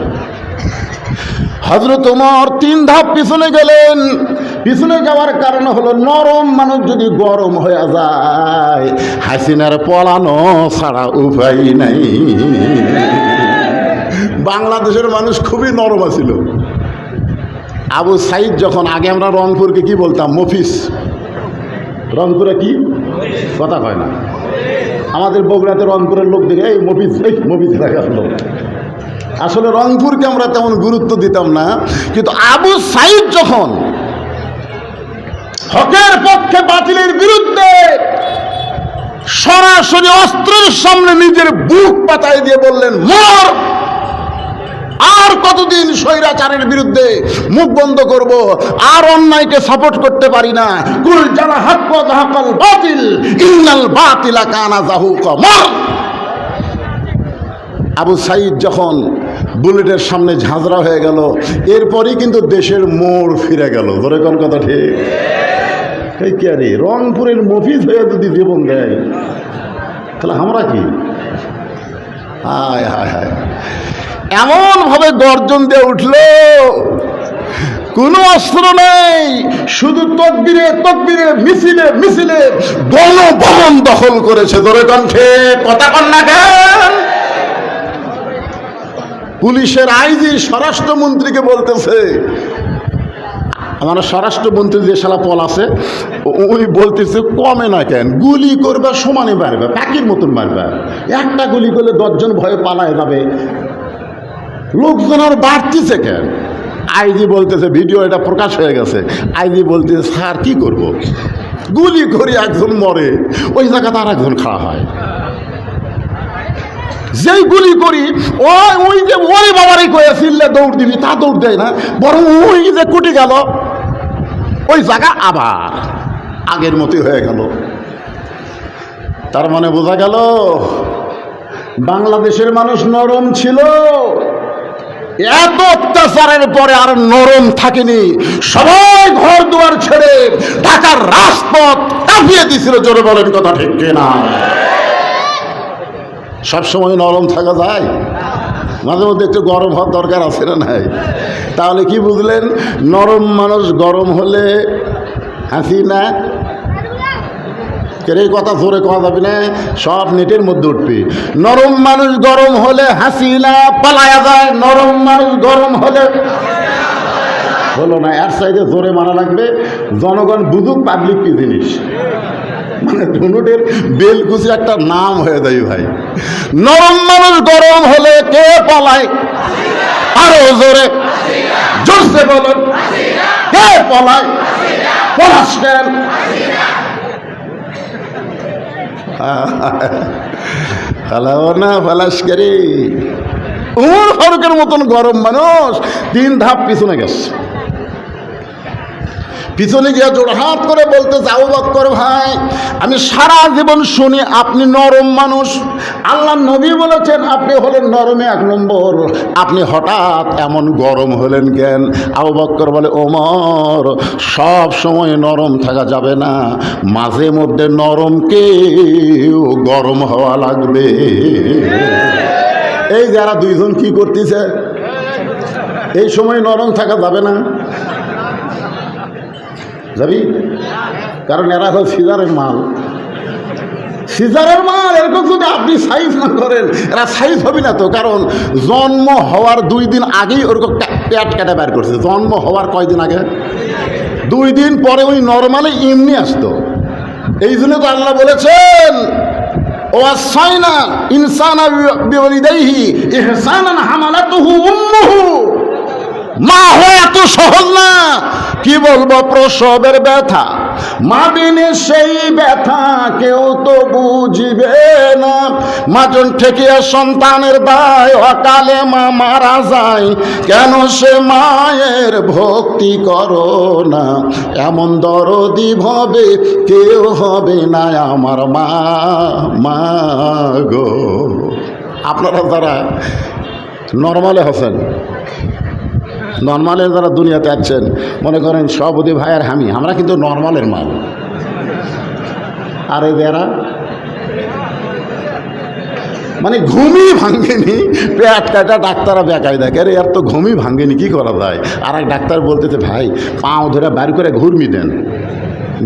হযরত ওমর 3 ধাপ পিছনে গেলেন। পিছনে যাওয়ার কারণ হলো নরম মানুষ যদি গরম হয়ে যায়, হাসিনার পলানো ছাড়া উপায় নাই। বাংলাদেশের মানুষ খুবই নরম ছিল। আবু সাইদ যখন, আগে আমরা রংপুরকে কি বলতাম, মফিস। রংপুরে কি কথা কয় না, আমাদের বগুড়াতে রংপুরের লোক দেখে এই মফিস, এই মফিস দেখা লোক। আসলে রংপুরকে আমরা তেমন গুরুত্ব দিতাম না, কিন্তু আবু সাইদ যখন হকের পক্ষে বাতিলের বিরুদ্ধে সরাসরি অস্ত্রের সামনে নিজের বুক পাতায় দিয়ে বললেন, মর, আর কতদিন স্বৈরাচারের বিরুদ্ধে মুখ বন্ধ করব, আর অন্যায়কে সাপোর্ট করতে পারি না। কুল জালা হক ওয়া যাহাকাল বাতিল ইন্নাল বাতিলা কানা যাহুকা। মর। আবু সাইদ যখন বুলেটের সামনে ঝাঁঝরা হয়ে গেল, এরপরই কিন্তু দেশের মোড় ফিরে গেল। ধরে কোন কথা ঠিক? এই কে রে, রংপুরের মফিজ হয়ে যদি জীবন দেয়, তাহলে আমরা কি? হায় হায় হায়, এমন ভাবে গর্জন দিয়ে উঠলো, কোনো অস্ত্র নেই, শুধু তকবীরে তকবীরে, মিছিলে মিছিলে গণভবন দখল করেছে। ধরে কণ্ঠে কথা কন না কেন? পুলিশের আইজি স্বরাষ্ট্রমন্ত্রীকে বলতেছে, আমার স্বরাষ্ট্রমন্ত্রী যে শালা পল আছে, ওই বলতেছে কমে না কেন, গুলি করবে সমানে মারবে, পাখির মতন মারবে। একটা গুলি করলে 10 জন ভয়ে পালায় যাবে, লোকজন আর বাড়তিছে কেন? আইজি বলতেছে, ভিডিও এটা প্রকাশ হয়ে গেছে, আইজি বলতেছে, স্যার কি করব, গুলি করি একজন মরে, ওই জায়গাতে আর একজন খাওয়া হয়। যেই গুলি করি ওই যে ওই বাবারই কয়ে চিল্লে দৌড় দিবি, তা দৌড় দেয় না, বরং ওই যে কুটি গেল, ওই জায়গা আবার আগের মতোই হয়ে গেল। তার মানে বোঝা গেল বাংলাদেশের মানুষ নরম ছিল, এত অত্যাচারের পরে আর নরম থাকেনি। সবাই ঘর দুয়ার ছেড়ে ঢাকার রাজপথ কাঁপিয়ে দিছিল। জোরে বলেন কথা ঠিক কিনা? সবসময় নরম থাকা যায়? মাঝে মধ্যে একটু গরম হওয়ার দরকার আছে না নাই? তাহলে কি বুঝলেন? নরম মানুষ গরম হলে হাসিনা, এই কথা জোরে কথা যাবে না, সব নেটের মধ্যে উঠবে। নরম মানুষ গরম হলে হাসিনা পালায়া যায়, নরম মানুষ গরম হলে হলো না। এর সাইডে জোরে মারা লাগবে, জনগণ বুঝুক পাবলিক কি জিনিস। মানে ধনুটের বেলকুচি একটা নাম হয়ে যায় ভাই। নরম মানুষ গরম হলে কে পালায়? আরো জোরে, জোরসে বলুন, কে পালায়? পলাশ কেন? পালাও না, পলাশ করে। উমর ফারুকের মতন গরম মানুষ 3 ধাপ পিছনে গেছে। পিছনে গিয়ে জোড়হাত করে বলতে, আবু বকর ভাই, আমি সারা জীবন শুনি আপনি নরম মানুষ, আল্লাহ নবী বলেছেন আপনি হলেন নরমে 1 নম্বর, আপনি হঠাৎ এমন গরম হলেন কেন? আবু বকর বলে, ওমর, সব সময় নরম থাকা যাবে না, মাঝে মধ্যে নরমকেও গরম হওয়া লাগবে। এই যারা 2 জন কি করতেছে, এই সময় নরম থাকা যাবে না, যাবি? কারণ এরা হল সিজারের মাল, সিজারের মাল। এরকম যদি আপনি সাইজ না করেন, এরা সাইজ হবে না তো। কারণ জন্ম হওয়ার 2 দিন আগেই ওরকম পেট কেটে বের করছে। জন্ম হওয়ার কয়দিন আগে? 2 দিন পরে ওই নর্মালি এমনি আসতো। এই জন্য তো আল্লাহ বলেছেন, ওয়াসাইনা ইনসানা বিওয়ালিদাইহি ইহসানান হামালাতুহু উম্মুহু। মা হওয়া এত সহজ না। কি বলবো, প্রসবের ব্যথা, মা বিনে সেই ব্যথা কেউ তো বুঝবে না। মাজন ঠেকিয়া সন্তানের দায়, অকালে মা মারা যায়, কেন সে মায়ের ভক্তি করো না? এমন দরদি ভাবে কেউ হবে না আমার মা, মা গো। আপনারা যারা নর্মালে হচ্ছেন, নর্মালের যারা দুনিয়াতে আছেন, মনে করেন সভাপতি ভাইয়ের আমরা কিন্তু নর্মালের মাল। আর এই যারা মানে ঘুমই ভাঙেনি, পেট কাটা ডাক্তাররা বেকায় দেখে, আরে আর তো ঘুমই ভাঙেনি, কি করা যায়? আর এক ডাক্তার বলতেছে ভাই পাও ধরে বাইর করে ঘুরমি দেন,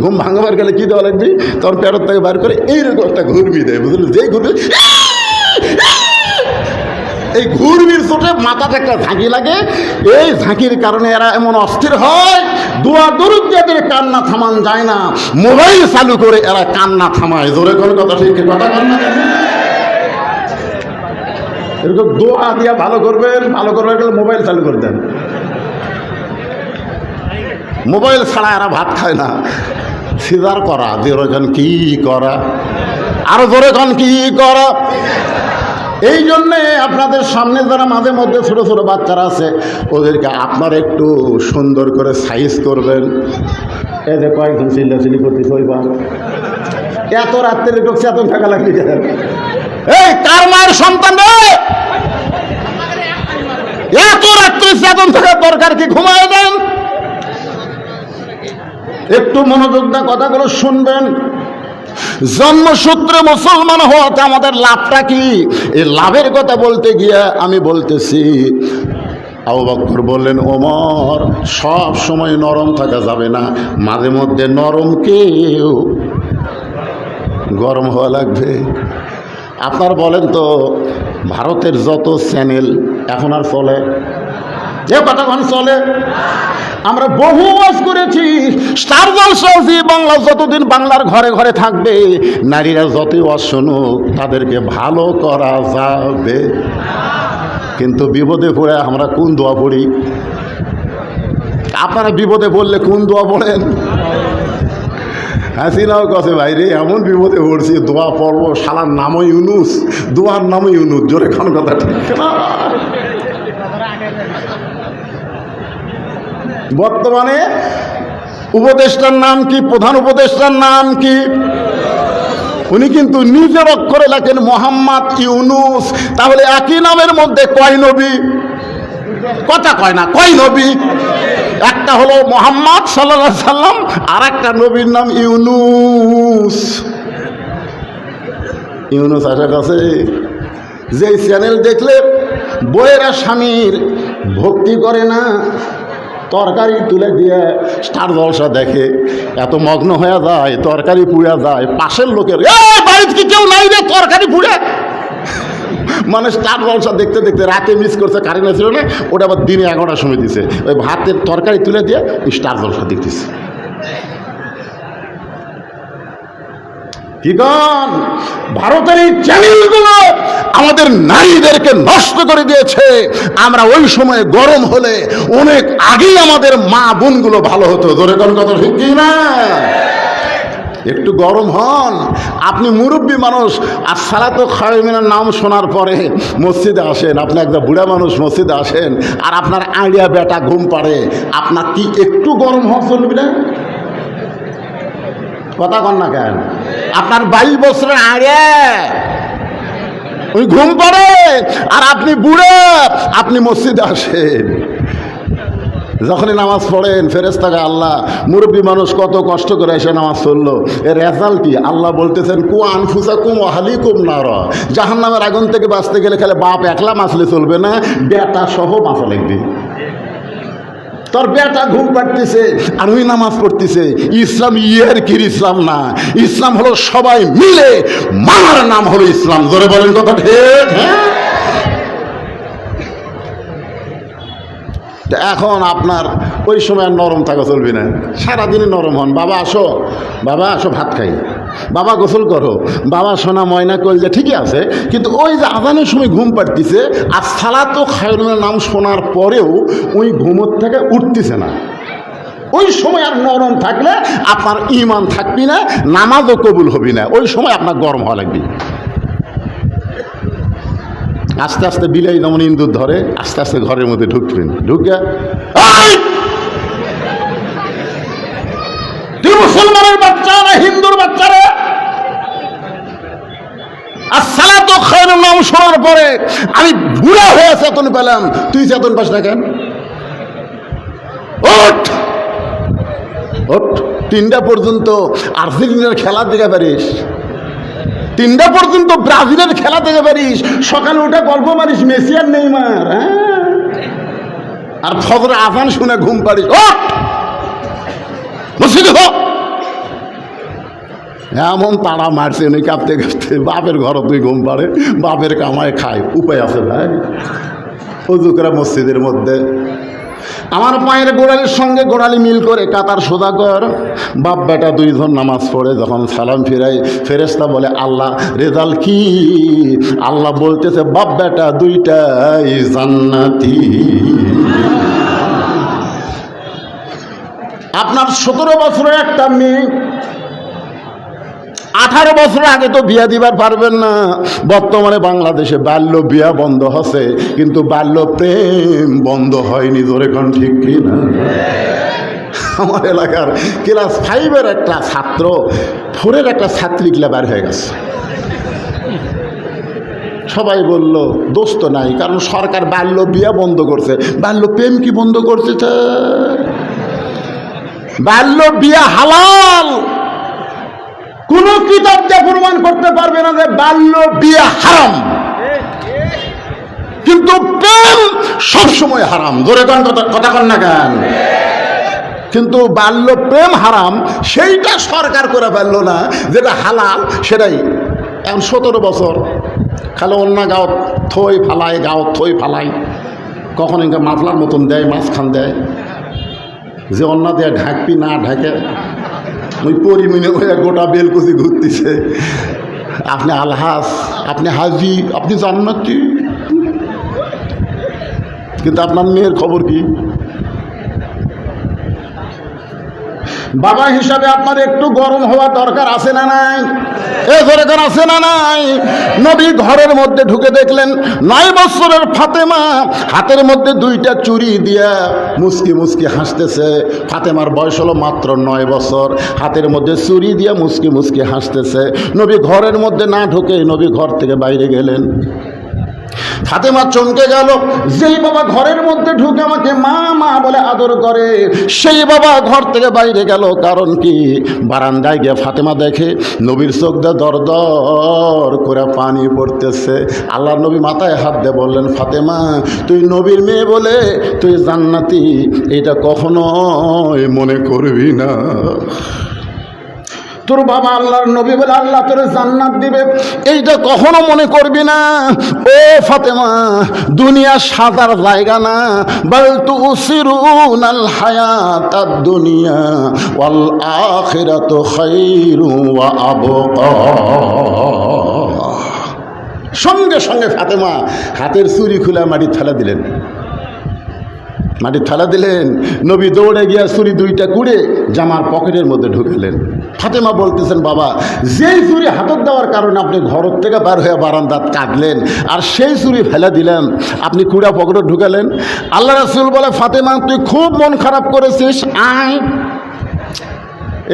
ঘুম ভাঙাবার গেলে কি দেওয়া লাগবে? তখন পেটর থেকে বাইর করে এইরকম একটা ঘুরমি দেয়, বুঝলি? যেই ঘুরবে এই ঘুরবির চোটে মাথাতে একটা ঝাঁকি লাগে, এই ঝাঁকির কারণে এরা এমন অস্থির হয়, দোয়া দরুদ দিয়ে কান্না থামান যায় না, মোবাইল চালু করে এরা কান্না থামায়। জোরে কোন কথা, ঠিক কথা কান্না এরকম দোয়া দিয়া ভালো করবেন, ভালো করবার গেলে মোবাইল চালু করে দেন। মোবাইল ছাড়া এরা ভাত খায় না। সিজার করা, জোরে কোন কি করা, আরো জোরে কোন কি করা। এই জন্যে আপনাদের সামনে যারা মাঝে মধ্যে ছোটো ছোটো বাচ্চারা আছে, ওদেরকে আপনারা একটু সুন্দর করে সাইজ করবেন। এই যে কয়েকজন চিল্লাচিল্লি করতেছে, ওই বা এত রাত্রে ঢুকছে, এত থাকা লাগবে। এই কার মায়ের সন্তান রে, এত রাত্রে চেতন থাকার দরকার কি? ঘুমায় দেন, একটু মনোযোগ দিয়ে কথাগুলো শুনবেন। জন্মসূত্রে মুসলমান হওয়াতে আমাদের লাভটা কি? এই লাভের কথা বলতে গিয়ে আমি বলতেছি, আবু বকর বললেন, ওমর সব সময় নরম থাকা যাবে না, মাঝে মধ্যে নরমকেও গরম হওয়া লাগবে। আপনার বলেন তো, ভারতের যত চ্যানেল এখন আর চলে? যে কতক্ষণ চলে? আমরা বহু ওয়াজ করেছি, স্টার জলসা জি বাংলা যতদিন বাংলার ঘরে ঘরে থাকবে, নারীরা যতই ওয়াজ শুনুক তাদেরকে ভালো করা যাবে। কিন্তু বিপদে পড়ে আমরা কোন দোয়া পড়ি? আপনারা বিপদে পড়লে কোন দোয়া পড়েন? হাসিনাও কাছে ভাইরে এমন বিপদে পড়ছি, দোয়া পড়বো, শালার নামও ইউনুস, দোয়ার নামও ইউনুস। জোরে খান কথা, ঠিক না? বর্তমানে উপদেষ্টার নাম কি? প্রধান উপদেষ্টার নাম কি? উনি কিন্তু নিজের অক্ষরে লেখেন মোহাম্মদ ইউনুস। তাহলে একই নামের মধ্যে কয় নবী? কথা কয় না, কয় নবী? একটা হলো মোহাম্মদ সাল্লাল্লাহু আলাইহি সাল্লাম, আর একটা নবীর নাম ইউনুস। ইউনুস আসার কাছে যে চ্যানেল দেখলে বইয়েরা স্বামীর ভক্তি করে না, তরকারি তুলে দিয়ে স্টার জলসা দেখে, এত মগ্ন হয়ে যায়, তরকারি পুড়ে যায়, পাশের লোকের বাড়িতে কি কেউ নাই রে, তরকারি পুড়ে। মানে স্টার জলসা দেখতে দেখতে রাতে মিস করছে, কারেন্ট ছিল না, ওটা আবার দিনে 11টার সময় দিছে, ওই ভাতের তরকারি তুলে দিয়ে স্টার জলসা দেখতেছে। কি গান! ভারতের এই চ্যানেলগুলো আমাদের নারীদেরকে নষ্ট করে দিয়েছে। আমরা ওই সময় গরম হলে অনেক আগেই আমাদের মা বোনগুলো ভালো হতো। ধরে কোন কথা, ঠিক কি না? একটু গরম হন। আপনি মুরব্বী মানুষ, আর সালাতু খায়রুমিনার নাম শোনার পরে মসজিদে আসেন, আপনি একটা বুড়া মানুষ মসজিদে আসেন, আর আপনার আইডিয়া বেটা ঘুম পাড়ে, আপনার কি একটু গরম হওয়া চলবে না? কথা কন না কেন? আপনার 22 বছরের আগে ওই ঘুম পড়ে, আর আপনি বুড়ো, আপনি মসজিদে আসেন, যখনই নামাজ পড়েন ফেরেশতাকে আল্লাহ, মুরব্বী মানুষ কত কষ্ট করে এসে নামাজ পড়লো, এর রেজাল্ট কি? আল্লাহ বলতেছেন, কু আনফুসাকুম ওয়া আহলিকুম নারা। জাহান্নামের আগুন থেকে বাঁচতে গেলে খালি বাপ একলা বাঁচলে চলবে না, বেটা সহ বাঁচা লাগবে। তোর বেটা ঘুম পাড়তেছে আর ওই নামাজ পড়তেছে। ইসলাম ইয়ারকির ইসলাম না, ইসলাম হলো সবাই মিলে মানার নাম হলো ইসলাম। জোরে বলেন কথা, ঠিক? হ্যাঁ। এখন আপনার ওই সময় নরম থাকা চলবে না, সারাদিনই নরম হন। বাবা আসো, বাবা আসো, ভাত খাই, বাবা গোসল করো, বাবা সোনা ময়না কলজা, ঠিকই আছে, কিন্তু ওই যে আজানের সময় ঘুম পাড়তেছে, আর সালাতু খায়রুমিনার নাম শোনার পরেও ওই ঘুমোর থেকে উঠতেছে না। ওই সময় আর নরম থাকলে আপনার ঈমান থাকবি না, নামাজও কবুল হবি না। ওই সময় আপনার গরম হওয়া লাগবে। আস্তে আস্তে বিলাই যেমন ইন্দুর ধরে, আস্তে আস্তে ঘরের মধ্যে ঢুকবেন। ঢুকে তুই মুসলমানের বাচ্চা না হিন্দুর বাচ্চারা? আর সালাতু খায়রুন নাম শোনার পরে আমি বুড়া হয়ে চেতন পেলাম, তুই চেতন পাস না কেন? ওঠ ওঠ, 3টা পর্যন্ত আর্জেন্টিনার খেলা দেখে পারিস? 3টা পর্যন্ত ব্রাজিলের খেলা দেখে পারিস, সকালে উঠে গল্প মারিস মেসি আর নেইমার, হ্যাঁ, আর ফজর আজান শুনে ঘুম পাড়িস, মসজিদে হোক। এমন তারা মারছে উনি কাঁপতে কাঁপতে, বাপের ঘর তুই ঘুম পাড়ে, বাপের কামায় খায়, উপায় আছে ভাই? অজু করে মসজিদের মধ্যে আমার পায়ের গোড়ালির সঙ্গে গোড়ালি মিল করে কাতার সোজা কর। বাপ বেটা দুইজন নামাজ পড়ে যখন সালাম ফিরাই, ফেরেশতা বলে আল্লাহ রেজাল্ট কি? আল্লাহ বলতেছে বাপ বেটা দুইটাই জান্নাতি। আপনার 17 বছরের একটা মেয়ে 18 বছর আগে তো বিয়া দিবার পারবেন না। বর্তমানে বাংলাদেশে বাল্য বিয়া বন্ধ হচ্ছে, কিন্তু বাল্য প্রেম বন্ধ হয়নি। জোরে কোন ঠিক কি না? আমার এলাকার ক্লাস 5-এর একটা ছাত্র 4-এর একটা ছাত্রী বের হয়ে গেছে। সবাই বলল দোষ তো নাই, কারণ সরকার বাল্য বিয়া বন্ধ করছে। বাল্য প্রেম কি বন্ধ করছে? বাল্য বিয়া হালাল। কোন কিতাব দিয়ে প্রমাণ করতে পারবে না যে বাল্য বিয়ে হারাম, কিন্তু প্রেম সবসময় হারাম। জোরে কথা কন না কেন? কিন্তু বাল্য প্রেম হারাম সেইটা সরকার করে ফেললো না, যেটা হালাল সেটাই। এখন 17 বছর খালি অন্য গাঁও থই ফালাই, গাঁও থই ফালাই, কখন ইনকা মাতলার মতন দেয়, মাঝখান দেয়, যে অন্য দেয় ঢাকবি না ঢাকে ওই পরিমিনে হয়ে গোটা বেলকুচি ঘুরতেছে। আপনি আলহাজ, আপনি হাজি, আপনি জান্নাতি, কিন্তু আপনার মেয়ের খবর কি? বাবা হিসাবে আপনার একটু গরম হওয়া দরকার আছে না নাই? দরকার আছে না নাই? নবী ঘরের মধ্যে ঢুকে দেখলেন 9 বছরের ফাতেমা হাতের মধ্যে 2টা চুড়ি দিয়া মুস্কি মুস্কি হাসতেছে। ফাতেমার বয়স হলো মাত্র 9 বছর, হাতের মধ্যে চুড়ি দিয়া মুস্কি মুস্কি হাসতেছে। নবী ঘরের মধ্যে না ঢুকে নবী ঘর থেকে বাইরে গেলেন। ফাতেমা চমকে গেল। যেই বাবা ঘরের মধ্যে ঢুকে আমাকে মা মা বলে আদর করে, সেই বাবা ঘর থেকে বাইরে গেল। কারণ কি? বারান্দায় গিয়ে ফাতেমা দেখে নবীর চোখ দিয়ে দর দর করে পানি পড়তেছে। আল্লাহ নবী মাথায় হাত দিয়ে বললেন, ফাতেমা তুই নবীর মেয়ে বলে তুই জান্নাতি, এটা কখনোই মনে করবি না। তোর বাবা আল্লাহর নবী বলে আল্লাহ তোর জান্নাত দিবে, এইটা কখনো মনে করবি না। ও ফাতেমা, দুনিয়া সাজার জায়গা না, বাল তুসিরুনাল হায়াতাদ দুনিয়া ওয়াল আখিরাতু খায়রু ওয়া আবকা। সঙ্গে সঙ্গে ফাতেমা হাতের চুরি খুলে মাটির থালা দিলেন, মাটির থালা দিলেন। নবী দৌড়ে গিয়া চুরি 2টা কুড়ে জামার পকেটের মধ্যে ঢুকালেন। ফাতেমা বলতেছেন, বাবা যেই চুরি হাতত দেওয়ার কারণে আপনি ঘর থেকে বার হয়ে বারান্দাত কাঁদলেন, আর সেই চুরি ফেলে দিলেন, আপনি কুড়া পকেটে ঢুকালেন। আল্লাহ রাসূল বলে, ফাতেমা তুই খুব মন খারাপ করেছিস, আয়।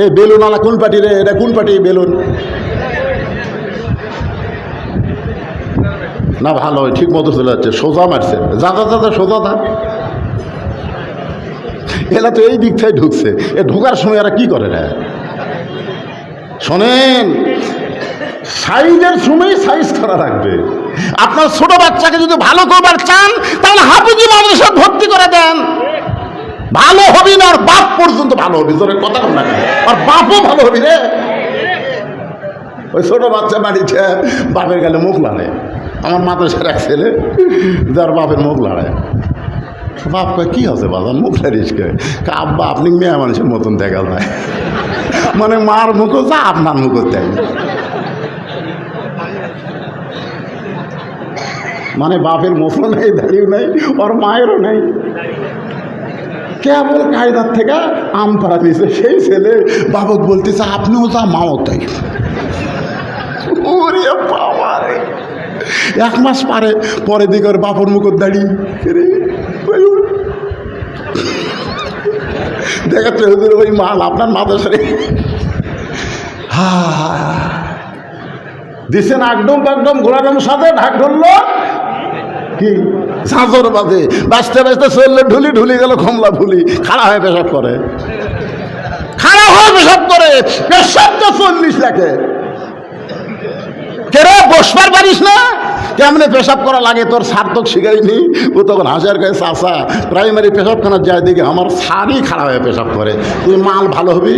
এ বেলুন আলা কোন পার্টি রে? এটা কোন পার্টি বেলুন? না ভালো, ঠিক মতো চলে যাচ্ছে, সোজা মারছে, যা যা যা সোজা যা। এরা তো এই দিক থেকে ঢুকছে, এ ঢোকার সময় এরা কি করে না? শোনেন, সাইজের সময় সাইজ করা রাখবে। আপনার ছোট বাচ্চাকে যদি ভালো করবার চান তাহলে হাফিজি মাদ্রাসায় ভর্তি করে দেন, ভালো হবি না আর বাপ পর্যন্ত ভালো হবি। তোর কথা কম না, আর বাপও ভালো হবি রে। ওই ছোট বাচ্চা বাড়িতে বাপের গেলে মুখ লাড়ে। আমার মাদ্রাসার এক ছেলে যার বাপের মুখ লাড়ে, বাপ কয় কি আছে বাজার মুখ লাড়িস কে? আব্বা আপনি মেয়ে মানুষের মতন দেখা যায়, মানে মার মুখও যা আপনার মুখও তাই, মানে বাপের মুখও নেই, দাঁড়িয়েও নেই, ওর মায়েরও নেই, কেবল কায়দার থেকে আম পাড়া দিয়েছে। সেই ছেলে বাবক বলতেছে আপনিও যা মাও তাই। ওরে বাবা রে, 1 মাস পরে দিকে ওর বাপর মুখর দাঁড়িয়ে দেখাচ্ছে হুজুর ওই মাল আপনার মাদ্রাসারে দিচ্ছেন। একদম একদম ঘোড়ার সাথে ঢাক ধরলো কি ঝাঁঝর বাজে, বাঁচতে বাঁচতে চললে ঢুলি ঢুলি গেল কমলা ফুলি, খাড়া হয়ে পেশাব করে, খাড়া হয়ে পেশাব করে, পেশাব তো 40 লাখে। কেরে বসবার পারিস না, কেমনে পেশাব করা লাগে তোর সার্থক শিখাইনি। ও তখন হাসার কাছে চাষা প্রাইমারি পেশাবখানার যায় দিকে আমার সারই খারাপ হয়ে পেশাব করে, তুই মাল ভালো হবি।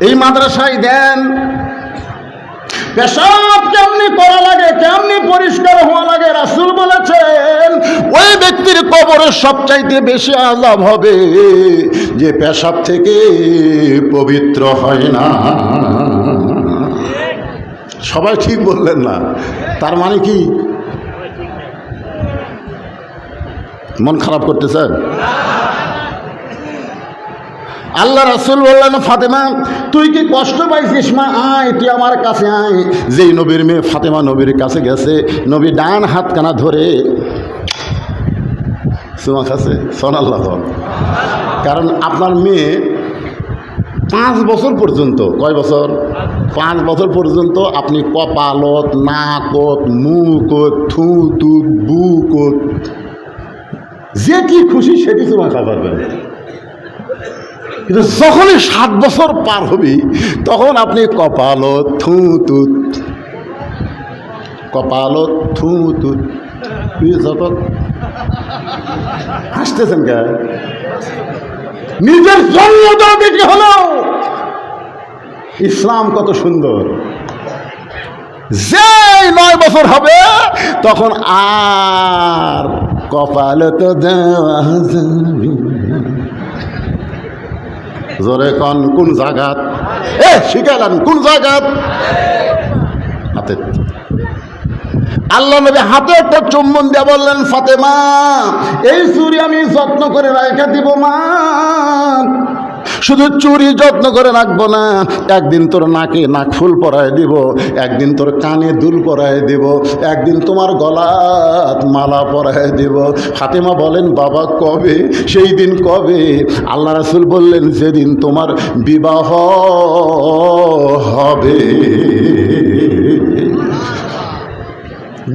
এই মাদ্রাসায় দেন পেশাব কেমনি করা লাগে, কেমনি পরিষ্কার হওয়া লাগে। রাসূল বলেছেন ওই ব্যক্তির কবরের সবচাইতে বেশি আযাব হবে যে পেশাব থেকে পবিত্র হয় না। সবাই ঠিক বললেন না, তার মানে কি মন খারাপ করতেছেন? আল্লাহ রাসূল বললেন ফাতেমা তুই কি কষ্ট পাইছিস মা, আয় তুই আমার কাছে আয়। যেই নবীর মেয়ে ফাতেমা নবীর কাছে গেছে, নবী ডান হাতখানা ধরে চুমা খাচ্ছে। সুবহানাল্লাহ। কারণ আপনার মেয়ে 5 বছর পর্যন্ত, কয় বছর? 5 বছর পর্যন্ত আপনি কপালত, নাকত, মুখত, থুতুত, বুকত যে কি খুশি সেটি চুমা খাওয়া পারবেন। কিন্তু যখনই 7 বছর পার হবি তখন আপনি কপালত, থুতুত, কপালত, থুতুত। যখন হাসতেছেন কে? নিজের জন্মদাও দেখে হলো ইসলাম কত সুন্দর। যে 9 বছর হবে তখন আর কপালে তো দেওয়া যাবে। জোরে কন কোন জায়গাত? শিখাইলেন কোন জায়গাত? হাতে। আল্লাহ নবী হাতে একটা চুম্বন দিয়ে বললেন ফাতেমা এই চুরি আমি যত্ন করে রাখা দিব মা। শুধু চুরি যত্ন করে রাখবো না, একদিন তোর নাকে নাকফুল পরায় দিব, একদিন তোর কানে দুল পরায় দিব, একদিন তোমার গলাত মালা পরায় দিব। ফাতেমা বলেন বাবা কবে? সেই দিন কবে? আল্লাহ রাসূল বললেন যেদিন তোমার বিবাহ হবে।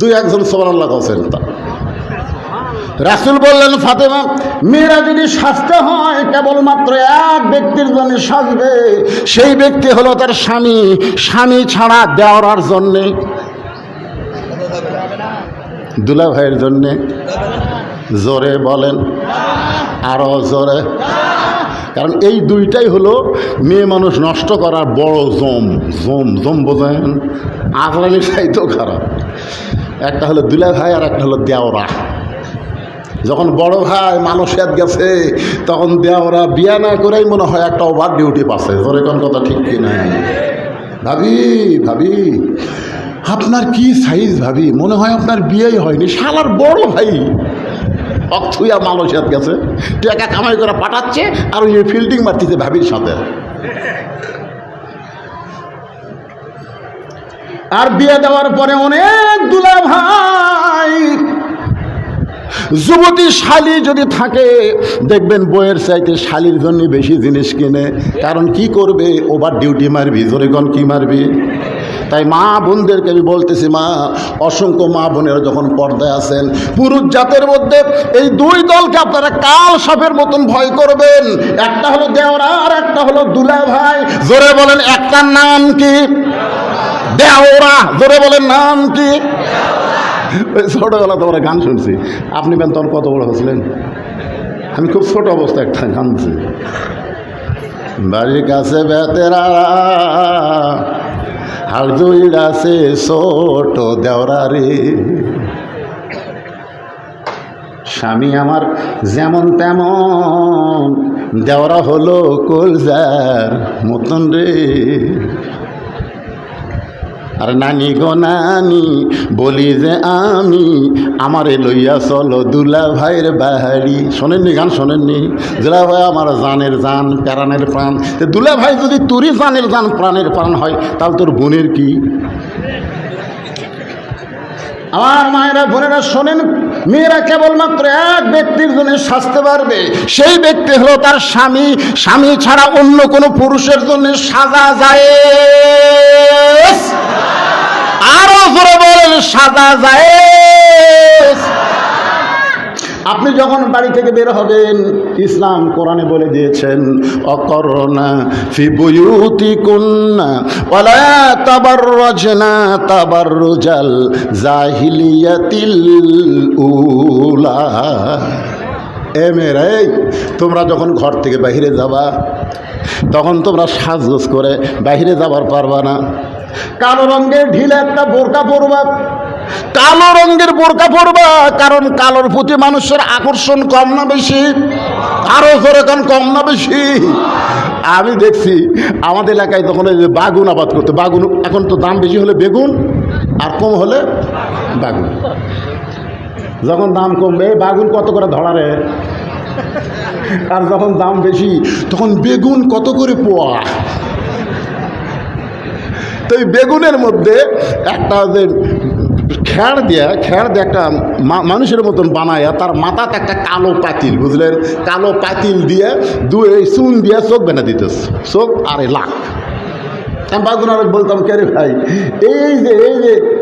2-1 জন সুবহানাল্লাহ বলেন। তা রাসূল বললেন ফাতেমা মেয়েরা যদি সাজতে হয় কেবলমাত্র এক ব্যক্তির জন্য সাজবে, সেই ব্যক্তি হলো তার স্বামী। স্বামী ছাড়া দেওয়ার জন্যে, দুলা ভাইয়ের জন্যে। জোরে বলেন, আরো জোরে। কারণ এই দুইটাই হলো মেয়ে মানুষ নষ্ট করার বড় জম। জম জম বোঝেন? আজরাইল চাইতেও খারাপ। একটা হলো দুলা ভাই আর একটা হলো দেওরা। যখন বড় ভাই মানুষের গেছে তখন দেওরা বিয়া না করেই মনে হয় একটা ওভার ডিউটি পাচ্ছে। তোর এখন কথা ঠিক কি না? ভাবি ভাবি আপনার কি সাইজ ভাবি, মনে হয় আপনার বিয়েই হয়নি। শালার বড় ভাই অক্ষুয়া মানুষের গেছে, টাকা কামাই করে পাঠাচ্ছে আর ওই ফিল্ডিং মারতেছে ভাবির সাথে। আর বিয়ে দেওয়ার পরে অনেক দুলা ভাই যুবতী শালী যদি থাকে দেখবেন বইয়ের চাইতে শালীর জন্য বেশি জিনিস কিনে। কারণ কি করবে? ওভার ডিউটি মারবি। জোরে কোন কি মারবি? তাই মা বোনদেরকে আমি বলতেছি, মা অসংখ্য মা বোনেরা যখন পর্দায় আছেন, পুরুষ জাতের মধ্যে এই 2 দলকে আপনারা কাল সাপের মতন ভয় করবেন। একটা হলো দেওরা আর একটা হলো দুলা ভাই। জোরে বলেন একটার নাম কি? দেওরা। জোরে বলেন নাম কি? ওই ছোটবেলা তোমরা গান শুনছি। আপনি বেন তখন কত বড় হয়েছিলেন? আমি খুব ছোট অবস্থায় একটা গান শুনছি। বাড়ির কাছে বেতেরা হাল জুইড়াছে ছোট দেওরা রে, স্বামী আমার যেমন তেমন, দেওরা হলো কলজার মতন রে। আর নানি গো নানি বলি যে আমি, আমারে লইয়া চলো দুলা ভাইয়ের বাড়ি। শোনেননি গান? শোনেননি? দুলা ভাই আমার জানের জান, প্রাণের প্রাণ। দুলা ভাই যদি তোরই জানের জান, প্রাণের প্রাণ হয় তাহলে তোর বোনের কি? আমার মায়েরা বোনেরা শোনেন, মেয়েরা কেবলমাত্র এক ব্যক্তির জন্য সাজতে পারবে, সেই ব্যক্তি হলো তার স্বামী। স্বামী ছাড়া অন্য কোনো পুরুষের জন্য সাজা যায়? আরো জোরে বলেন সাজা যায়? আপনি যখন বাড়ি থেকে বের হবেন, ইসলাম কোরআনে বলে দিয়েছেন, অকরনা ফি বুয়ুতিকুন্না ওয়ালা তাবাররাজনা তাবাররুজাল জাহিলিয়াতিল উলা। এই তোমরা যখন ঘর থেকে বাইরে যাবা, তখন তোমরা সাজগোজ করে বাইরে যাবার পারবা না। কালো রঙের ঢিলে একটা বোরকা পরবা, কালো রঙের বোরকা পরবা, কারণ কালোর প্রতি মানুষের আকর্ষণ কম না বেশি? আরো জোরে কম না বেশি? আমি দেখছি আমাদের এলাকায় তখন এই যে বাগুন আবাদ করতে, বাগুন এখন তো দাম বেশি হলে বেগুন, আর কম হলে বাগুন। যখন দাম কমবে বাগুন কত করে ধরা রে, আর যখন দাম বেশি তখন বেগুন কত করে পোয়া। তো এই বেগুনের মধ্যে একটা খ্যাড় দিয়ে একটা মানুষের মতন বানায়, তার মাথাতে একটা কালো পাতিল, বুঝলেন, কালো পাতিল দিয়ে চুন দিয়ে চোখ বেনা দিতেছে, চোখ আরে লাখ। আমি বাগুন আর বলতাম, কে রে ভাই, এই যে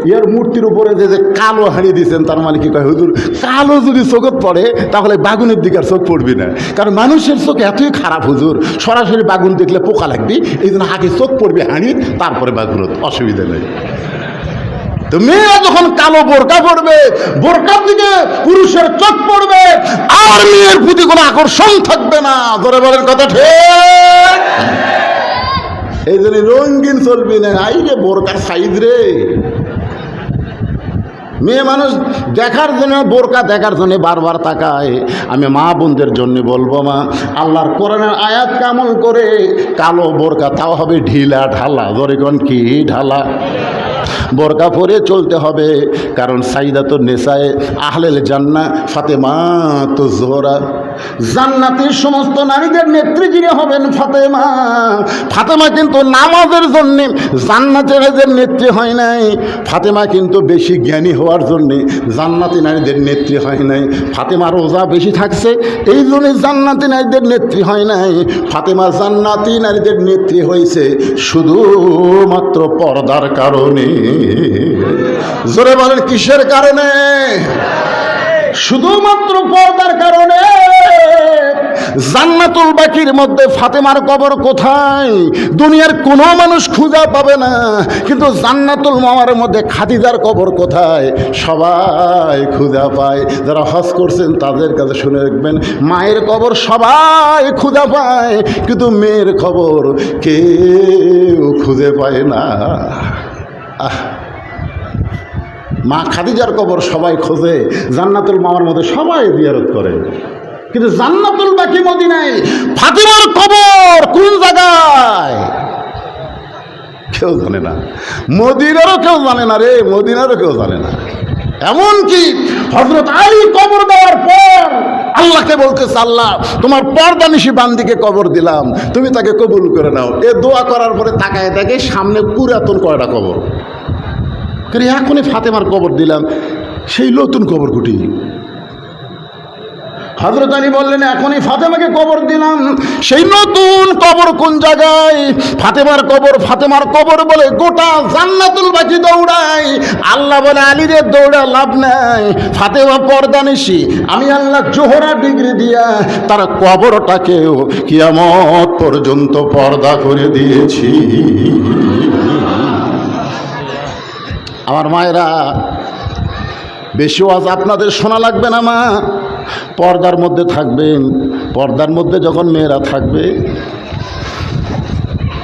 ইয়ার মূর্তির উপরে যে কালো হাঁড়ি দিয়েছেন, তার মানে কি কয়, হুজুর কালো যদি চোখত পড়ে তাহলে বাগুনের দিকে আর চোখ পড়বি না, কারণ মানুষের চোখ এতই খারাপ হুজুর, সরাসরি বাগুন দেখলে পোকা লাগবে, এই জন্য আগে চোখ পড়বে হাঁড়ির, তারপরে বাগুনত, অসুবিধা নেই। তো মেয়েরা যখন কালো বোরকা পড়বে, বোরকার দিকে পুরুষের চোখ পড়বে, আর মেয়ের প্রতি কোনো আকর্ষণ থাকবে না। ধরে বলেন কথা ঠিক? এই জন্য রঙিন চলবি না, আই রে বোরকার সাইজ রে। মেয়ে মানুষ দেখার জন্য, বোরকা দেখার জন্য বারবার তাকায়। আমি মা বোনদের জন্য বলবো, মা, আল্লাহর কোরআনের আয়াত আমল করে কালো বোরকা, তাও হবে ঢিলা ঢালা। ধরে কোন কি ঢালা? বোরকা পরে চলতে হবে, কারণ সাইদাতুন নিসায়ে আহলেল জান্নাহ ফাতেমা তো জোহরা, জান্নাতের সমস্ত নারীদের নেত্রী যিনি হবেন ফাতেমা। ফাতেমা কিন্তু নামাজের জন্য জান্নাতের নেত্রী হয় নাই, ফাতেমা কিন্তু বেশি জ্ঞানী হওয়ার জন্যে জান্নাতি নারীদের নেত্রী হয় নাই। ফাতেমা রোজা বেশি থাকছে, এই জন্য জান্নাতি নারীদের নেত্রী হয় নাই। ফাতেমা জান্নাতি নারীদের নেত্রী হয়েছে শুধুমাত্র পর্দার কারণে। জোরে বলেন কিসের কারণে? শুধুমাত্র পর্দার কারণে। জান্নাতুল বাকির মধ্যে ফাতেমার কবর কোথায়? দুনিয়ার কোনো মানুষ খুঁজে পাবে না, কিন্তু জান্নাতুল মাওয়ার মধ্যে খাদিজার কবর কোথায়? সবাই খুঁজে পায়। যারা হজ করছেন তাদের কাছে শুনে রাখবেন, মায়ের কবর সবাই খুঁজে পায়, কিন্তু মেয়ের খবর কেউ খুঁজে পায় না। মা খাদিজার কবর সবাই খোঁজে, জান্নাতুল মাওয়ার মধ্যে সবাই জিয়ারত করে, কিন্তু জান্নাতুল বাকি মদিনায় ফাতেমার কবর কোন জায়গায় কেউ জানে না। মদিনারও কেউ জানে না রে, মদিনারও কেউ জানে না। এমনকি হযরত আলী কবর দেওয়ার পর আল্লাহকে বলতেছে, আল্লাহ তোমার পর্দানিশী বান্দিকে কবর দিলাম, তুমি তাকে কবুল করে নাও। এ দোয়া করার পরে তাকায় দেখে সামনে পুরাতন কয়টা কবর। এখনই ফাতেমার কবর দিলাম, সেই নতুন কবর কুটি। হযরত আলী বললেন, এখনই ফাতেমাকে কবর দিলাম, সেই নতুন কবর কোন জায়গায়? ফাতেমার কবর। ফাতেমার কবর বলে গোটা জান্নাতুল বাকি দৌড়ায়। আল্লাহ বলে, আলী রে দৌড়া লাভ নাই, ফাতেমা পর্দানিশী, আমি আল্লাহ জোহরা ডিগ্রি দিয়া তার কবরটাকেও কিয়ামত পর্যন্ত পর্দা করে দিয়েছি। আমার মায়েরা, বেশি ওয়াজ আপনাদের শোনা লাগবে না মা, পর্দার মধ্যে থাকবেন। পর্দার মধ্যে যখন মেয়েরা থাকবে,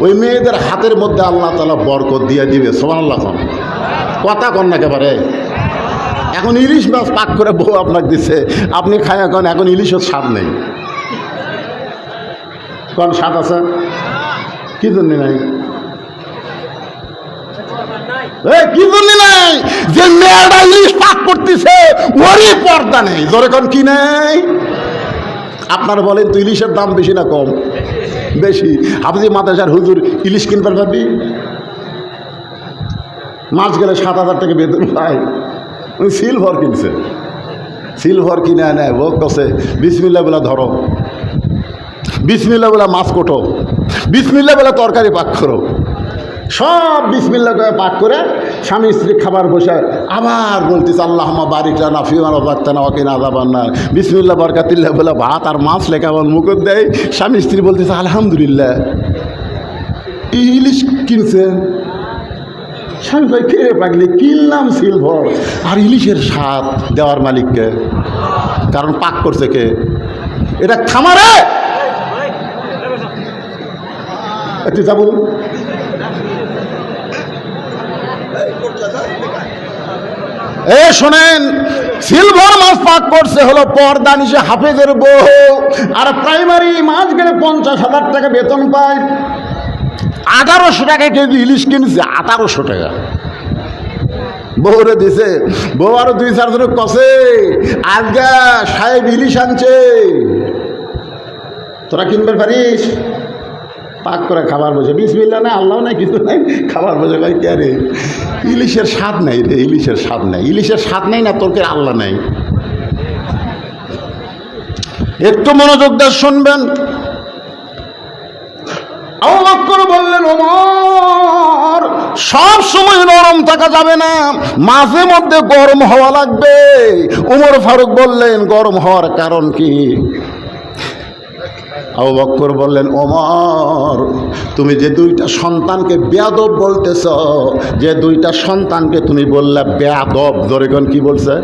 ওই মেয়েদের হাতের মধ্যে আল্লাহ তাআলা বরকত দিয়ে দিবে। সুবহানাল্লাহ। কথা কন না একেবারে। এখন ইলিশ মাছ পাক করে বউ আপনাকে দিচ্ছে, আপনি খায় এখন, এখন ইলিশের স্বাদ নেই। কোন স্বাদ আছে? কি জন্য নাই? কি জন্য নাই? যে মেয়েরা ইলিশ পাক করতেছে ওরই পর্দা নেই। জোরে কোন কি নেই? আপনারা বলেন তো, ইলিশের দাম বেশি না কম? বেশি। হাফিজি মাদ্রাসার হুজুর ইলিশ কিনবার ভাবি, মাছ গেলে 7,000 টাকা বেতন পায়, উনি সিলভার কিনছে। সিলভার কিনে নেয়, ও কছে বিসমিল্লাহ বলে ধরো, বিসমিল্লাহ বলে মাছ কোটো, বিসমিল্লাহ বলে তরকারি পাক করো, সব বিসমিল্লাহ করে পাক করে স্বামী স্ত্রী খাবার বসে আবার বলতেছে আল্লাহুম্মা বারিক লানা ফিমা রাযাকতানা ওয়া কিনা আযাবান্নার, বিসমিল্লাহ বারাকাতিল্লাহ বলে ভাত আর মাছ লেখা আমার মুখ দেয়। স্বামী স্ত্রী বলতেছে আলহামদুলিল্লাহ। ইলিশ কিনছেন? স্বামী ভাই কে পাগলি, কিনলাম সিলভার, আর ইলিশের স্বাদ দেওয়ার মালিককে, কারণ পাক করছে কে? এটা খামারে একটু যাবো। শোনেন, সিলভার মাছ পাক করছে হলো পর্দা নিশে হাফেজের বউ, আর প্রাইমারি মাছ গেলে 50,000 টাকা বেতন পায়। 1800 টাকা কেজি ইলিশ কিনছে, 1800 টাকা বউরে দিছে। বউ আরো 2-4 জন কষে, আজগা সাহেব ইলিশ আনছে, তোরা কিনবে পারিস? পাক করে খাবার বসে, বিসমিল্লাহ না আল্লাহ নাই কিছু নাই, খাবার বসে ভাই কে রে, ইলিশের স্বাদ নাই রে, ইলিশের স্বাদ নাই, ইলিশের স্বাদ নাই না তোর কে আল্লাহ নাই। একটু মনোযোগ দিয়ে শুনবেন। আবু বকর বললেন, ওমর সব সময় নরম থাকা যাবে না, মাঝে মধ্যে গরম হওয়া লাগবে। ওমর ফারুক বললেন, গরম হওয়ার কারণ কি? আবু বকর বললেন, ওমর তুমি যে 2টা সন্তানকে বেয়াদব বলতেছ, যে 2টা সন্তানকে তুমি বললে বেয়াদব, জোরেগণ কি বলছে?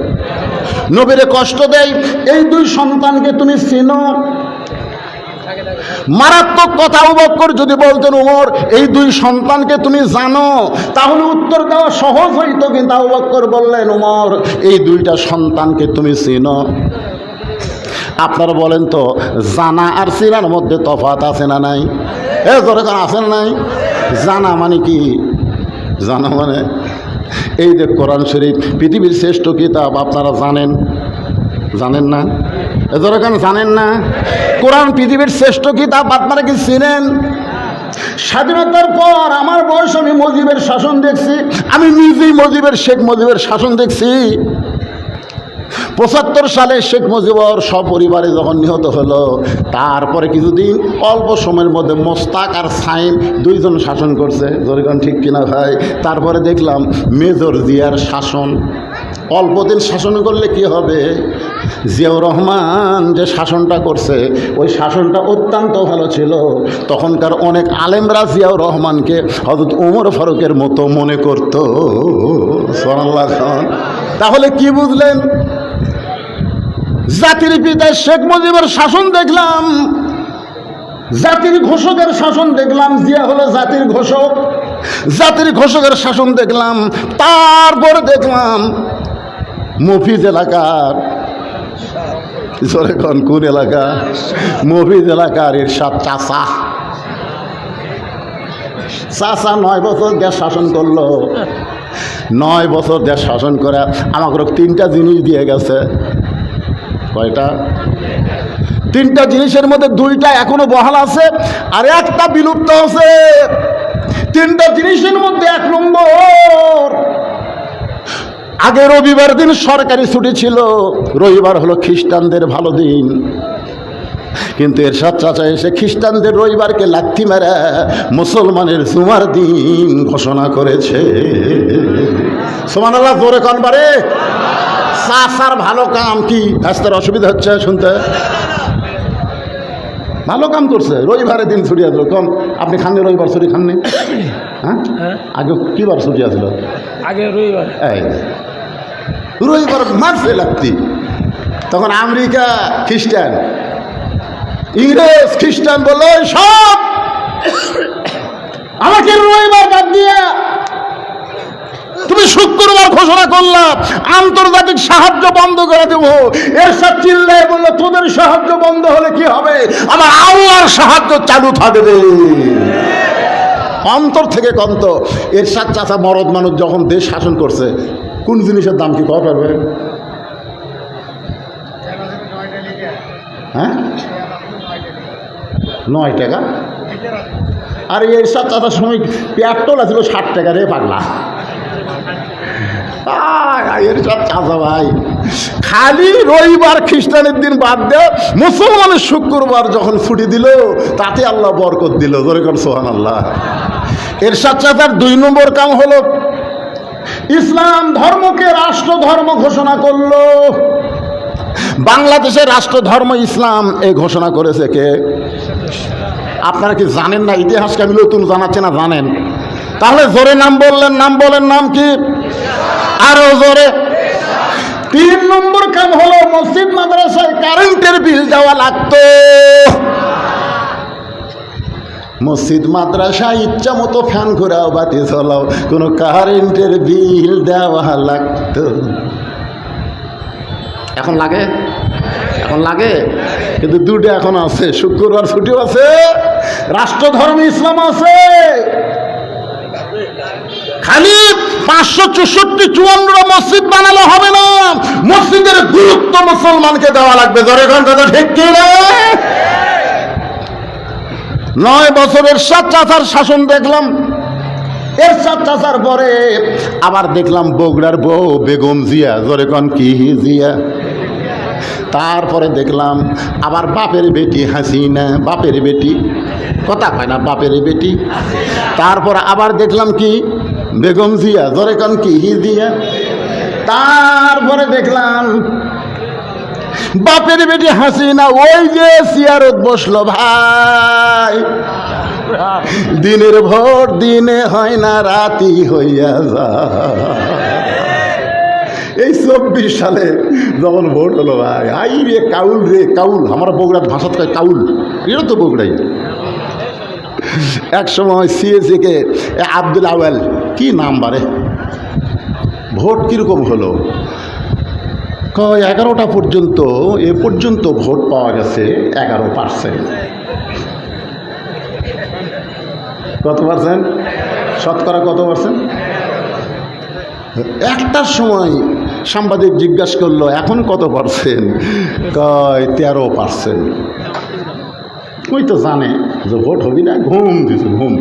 নবীরে কষ্ট দেয়, এই 2 সন্তানকে তুমি চিনো? মারাত্মক কথা আবু বকর যদি বলতেন, ওমর এই 2 সন্তানকে তুমি জানো, তাহলে উত্তর দেওয়া সহজ হইতো। কিন্তু আবু বকর বললেন, ওমর এই 2টা সন্তানকে তুমি চিনো? আপনারা বলেন তো, জানা আর চিনার মধ্যে তফাৎ আছে না নাই? জোরে কোন আছে না নাই? জানা মানে কি? জানা মানে এই যে কোরআন শরীফ পৃথিবীর শ্রেষ্ঠ কিতাব, আপনারা জানেন? জানেন না? জোরে কোন জানেন না? কোরআন পৃথিবীর শ্রেষ্ঠ কিতাব, আপনারা কি চিনেন? স্বাধীনতার পর আমার বয়স, আমি মুজিবের শাসন দেখছি, আমি নিজেই শেখ মুজিবের শাসন দেখছি। 75 সালে শেখ মুজিবর সপরিবারে যখন নিহত হলো, তারপরে কিছুদিন অল্প সময়ের মধ্যে মোস্তাক আর সাইন 2 জন শাসন করছে, জরিগান ঠিক কিনা ভাই? তারপরে দেখলাম মেজর জিয়ার শাসন। অল্প দিন শাসন করলে কি হবে? জিয়াউর রহমান যে শাসনটা করছে, ওই শাসনটা অত্যন্ত ভালো ছিল। তখনকার অনেক আলেমরা জিয়াউর রহমানকে হযরত ওমর ফারুকের মতো মনে করত। সুবহানাল্লাহ। তাহলে কি বুঝলেন? জাতির পিতা শেখ মুজিবের শাসন দেখলাম, জাতির ঘোষকের শাসন দেখলাম, জিয়া হলো জাতির ঘোষক, জাতির ঘোষকের শাসন দেখলাম। তারপর দেখলাম মফিজ এলাকার, কোন এলাকা? মফিজ এলাকার এরশাদ চাচা 9 বছর দেশ শাসন করলো। 9 বছর দেশ শাসন করে আমাকে 3টা জিনিস দিয়ে গেছে। কয়টা? 3টা জিনিসের মধ্যে 2টা এখনো বহাল আছে, আর 1টা বিলুপ্ত হচ্ছে। 3টা জিনিসের মধ্যে 1 নম্বর, আগে রবিবার দিন সরকারি ছুটি ছিল, রবিবার হলো খ্রিস্টানদের ভালো দিন। কিন্তু এরশাদ চাচা এসে খ্রিস্টানদের রবিবারকে লাথি মেরে মুসলমানের জুমার দিন ঘোষণা করেছে। সুবহানাল্লাহ, জোরে কোন বারে? চাচার ভালো কাম কি? রাস্তার অসুবিধা হচ্ছে শুনতে? ভালো কাম করছে, রবিবারের দিন ছুটি আসলো। কম আপনি খাননি রবিবার ছুটি খাননি? হ্যাঁ, আগে কি বার ছুটি আসলো? আগে রবিবার। এই রবিবার মারছে লাগতি। তখন আমেরিকা খ্রিস্টান, ইংরেজ খ্রিস্টান বলল, সব আমাকে রবিবার বাদ দিয়ে তুমি শুক্রবার ঘোষণা করলাম, আন্তর্জাতিক সাহায্য বন্ধ করে দেব। এরশাদ চিল্লায় বলল, তোদের সাহায্য বন্ধ হলে কি হবে? আমার আল্লাহর সাহায্য চালু থাকবে। অন্তর থেকে কন্ত। এরশাদ চাচা মরদ মানুষ যখন দেশ শাসন করছে, কোন জিনিসের দাম কি কত পারবে? হ্যাঁ, 9 টাকা। আর এরশাদ চাচার সময় পেট্রোল আছিল 60 টাকা রে পাগলা। এরশাদ চাচা ভাই খালি রবিবার খ্রিস্টানের দিন বাদ দেয়, মুসলমানের শুক্রবার যখন ছুটি দিল, তাতে আল্লাহ বরকত দিল। জোরে কর সুবহানাল্লাহ। এরশাদ চাচার 2 নম্বর কাম হলো ইসলাম ধর্মকে রাষ্ট্র ধর্ম ঘোষণা করলো। বাংলাদেশের রাষ্ট্র ধর্ম ইসলাম এই ঘোষণা করেছে কে? আপনারা কি জানেন না? ইতিহাসকে আমি নতুন জানাচ্ছি না, জানেন? তাহলে জোরে নাম বললেন, নাম বলেন, নাম কি? আরো জোরে। 3 নম্বর কাম হলো মসজিদ মাদ্রাসায় কারেন্টের বিল দেওয়া লাগতো। মসজিদ মাদ্রাসায় ইচ্ছা মতো ফ্যান ঘোরাও, বাতি চলাও, কোনো কারেন্টের বিল দেওয়া লাগতো। এখন লাগে? এখন লাগে? কিন্তু দুটো এখন আছে, শুক্রবার ছুটিও আছে, রাষ্ট্রধর্ম ইসলাম আছে। খালি 564 মসজিদ বানালে হবে না, মসজিদের গুরুত্ব মুসলমানকে দেওয়া লাগবে। ধরে কথা ঠিক কি না? 9 বছরের এরশাদ চাচার শাসন দেখলাম। এরশাদ চাচার পরে আবার দেখলাম বগুড়ার বউ বেগম জিয়া। জোরে কন কি জিয়া? তারপরে দেখলাম আবার বাপের বেটি হাসিনা, বাপের বেটি, কথা কয় না, বাপের বেটি। তারপর আবার দেখলাম কি বেগম জিয়া। জোরে কন কি জিয়া? তারপরে দেখলাম বাপের বেটি হাসিনা ওই যে চেয়ারত বসলো। ভাই, দিনের ভোট দিনে হয় না, রাতি হইয়া যায়। এই 24 সালে যখন ভোট হলো, ভাই আই রে কাউল, রে কাউল, আমার বগুড়ার ভাষাতে কয় কাউল, এটা তো বগুড়াই। এক সময় সিএসি কে আব্দুল আওয়াল, কি নাম বারে, ভোট কিরকম হলো? 11টা পর্যন্ত, এ পর্যন্ত ভোট পাওয়া গেছে 11%। কত পার্সেন্ট? শতকরা কত পার্সেন্ট? একটার সময় সাংবাদিক জিজ্ঞাসা করলো এখন কত পার্সেন্ট? কয় 13%। ওই তো জানে যে ভোট হবি না, ঘুম দিছে, ঘুম,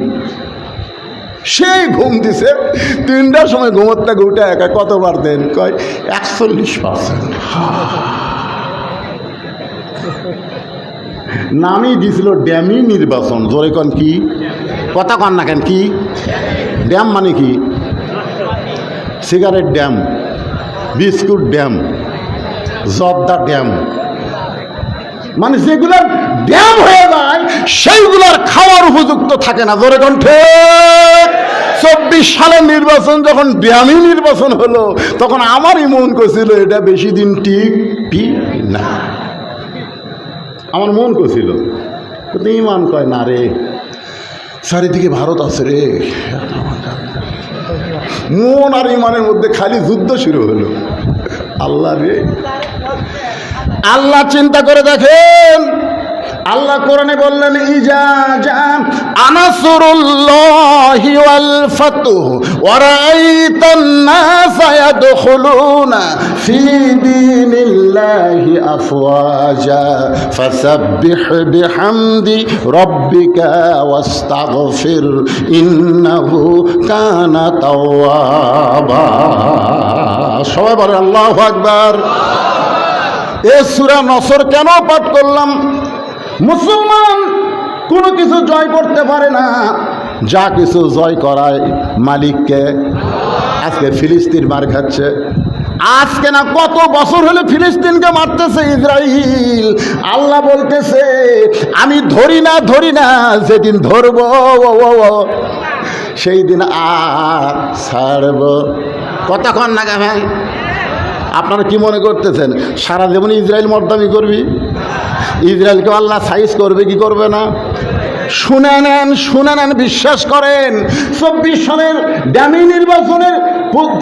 সেই ঘুম দিছে। 3টার সময় ঘুমোরটা ঘুটে একা কত পারতেন? কয় 41%। নামই দিছিল ড্যামি নির্বাচন। জোরে কন কি? কথা কন না কেন? কি ড্যাম মানে কি? সিগারেট ড্যাম, বিস্কুট ড্যাম, জর্দা ড্যাম, মানে যেগুলার ড্যাম হয়ে যায় সেইগুলার খাওয়ার উপযুক্ত থাকে না। জোরে কন ঠিক? 24 সালের নির্বাচন যখন ড্যামি নির্বাচন হলো, তখন আমারই মন করছিল এটা বেশি দিন টিকবি না। আমার মন করছিল, কিন্তু ইমান কয় না রে, চারিদিকে ভারত আছে রে। মন আর ইমানের মধ্যে খালি যুদ্ধ শুরু হলো। আল্লাহ রে, আল্লাহ চিন্তা করে দেখেন, আল্লাহ কোরআনে বললেন ইজা জা আনাসরুল্লাহি ওয়াল ফাতহু ওয়া রাআইতান নাসা ইয়াদখুলুনা ফি দীনিল্লাহি আফওয়াজা ফাসাব্বিহ বিহামদি রাব্বিকা ওয়াস্তাগফির ইন্নাহু কানা তাওয়াবা। সবাই বলেন আল্লাহু আকবার। এ সূরা নসর কেন পাঠ করলাম? মুসলমান কোনো কিছু জয় করতে পারে না, যা কিছু জয় করায় মালিককে। আজকে ফিলিস্তিন মার খাচ্ছে, আজকে না কত বছর হলে ফিলিস্তিনকে মারতেছে ইসরাইল। আল্লাহ বলতেছে আমি ধরি না, ধরি না, যেদিন ধরব সেই দিন আর ছাড়ব। কথা কন না ভাই? আপনারা কি মনে করতেছেন সারা জীবন ইসরায়েল মর্দামি করবি? ইসরায়েলকে আল্লাহ সাইজ করবে কি করবে না? শুনে নেন, শুনে নেন, বিশ্বাস করেন। 24 সালের ড্যামি নির্বাচনের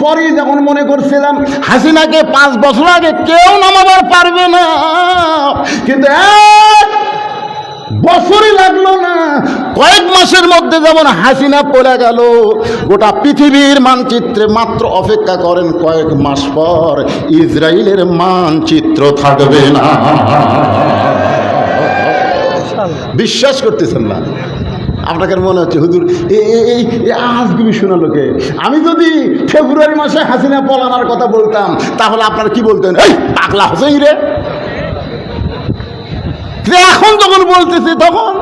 পরই যখন মনে করছিলাম হাসিনাকে 5 বছর আগে কেউ নামাবার পারবে না, কিন্তু বছরই লাগলো না, কয়েক মাসের মধ্যে যেমন হাসিনা পড়ে গেল, গোটা পৃথিবীর মানচিত্রে মাত্র অপেক্ষা করেন কয়েক মাস পর ইসরায়েলের মানচিত্র থাকবে না। বিশ্বাস করতেছেন না? আপনাকে মনে হচ্ছে হুজুর এই আজগুবি শোনালো কে? আমি যদি ফেব্রুয়ারি মাসে হাসিনা পলানোর কথা বলতাম তাহলে আপনারা কি বলতেন? এই পাগলা হোসেন রে। এখন যখন বলতেছি তখন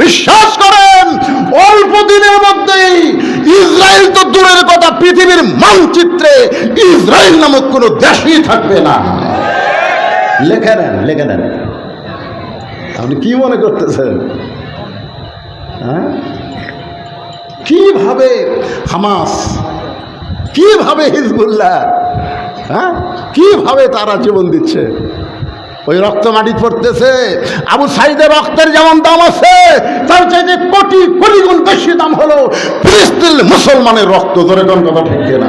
বিশ্বাস করেন অল্প দিনের মধ্যেই ইসরায়েল তো দূরের কথা, পৃথিবীর মানচিত্রে ইসরায়েল নামক কোনো দেশই থাকবে না। লেখে নেন। আপনি কি মনে করতেছেন? হ্যাঁ, কিভাবে হামাস, কিভাবে হিজবুল্লাহ, হ্যাঁ, কিভাবে তারা জীবন দিচ্ছে? ওই রক্ত মাটি পড়তেছে। আবু সাইদের রক্তের যেমন দাম আছে, তার চাইতে কোটি কোটি গুণ বেশি দাম হলো ফিলিস্তিন মুসলমানের রক্ত। ধরে কোন কথা ঠিক না?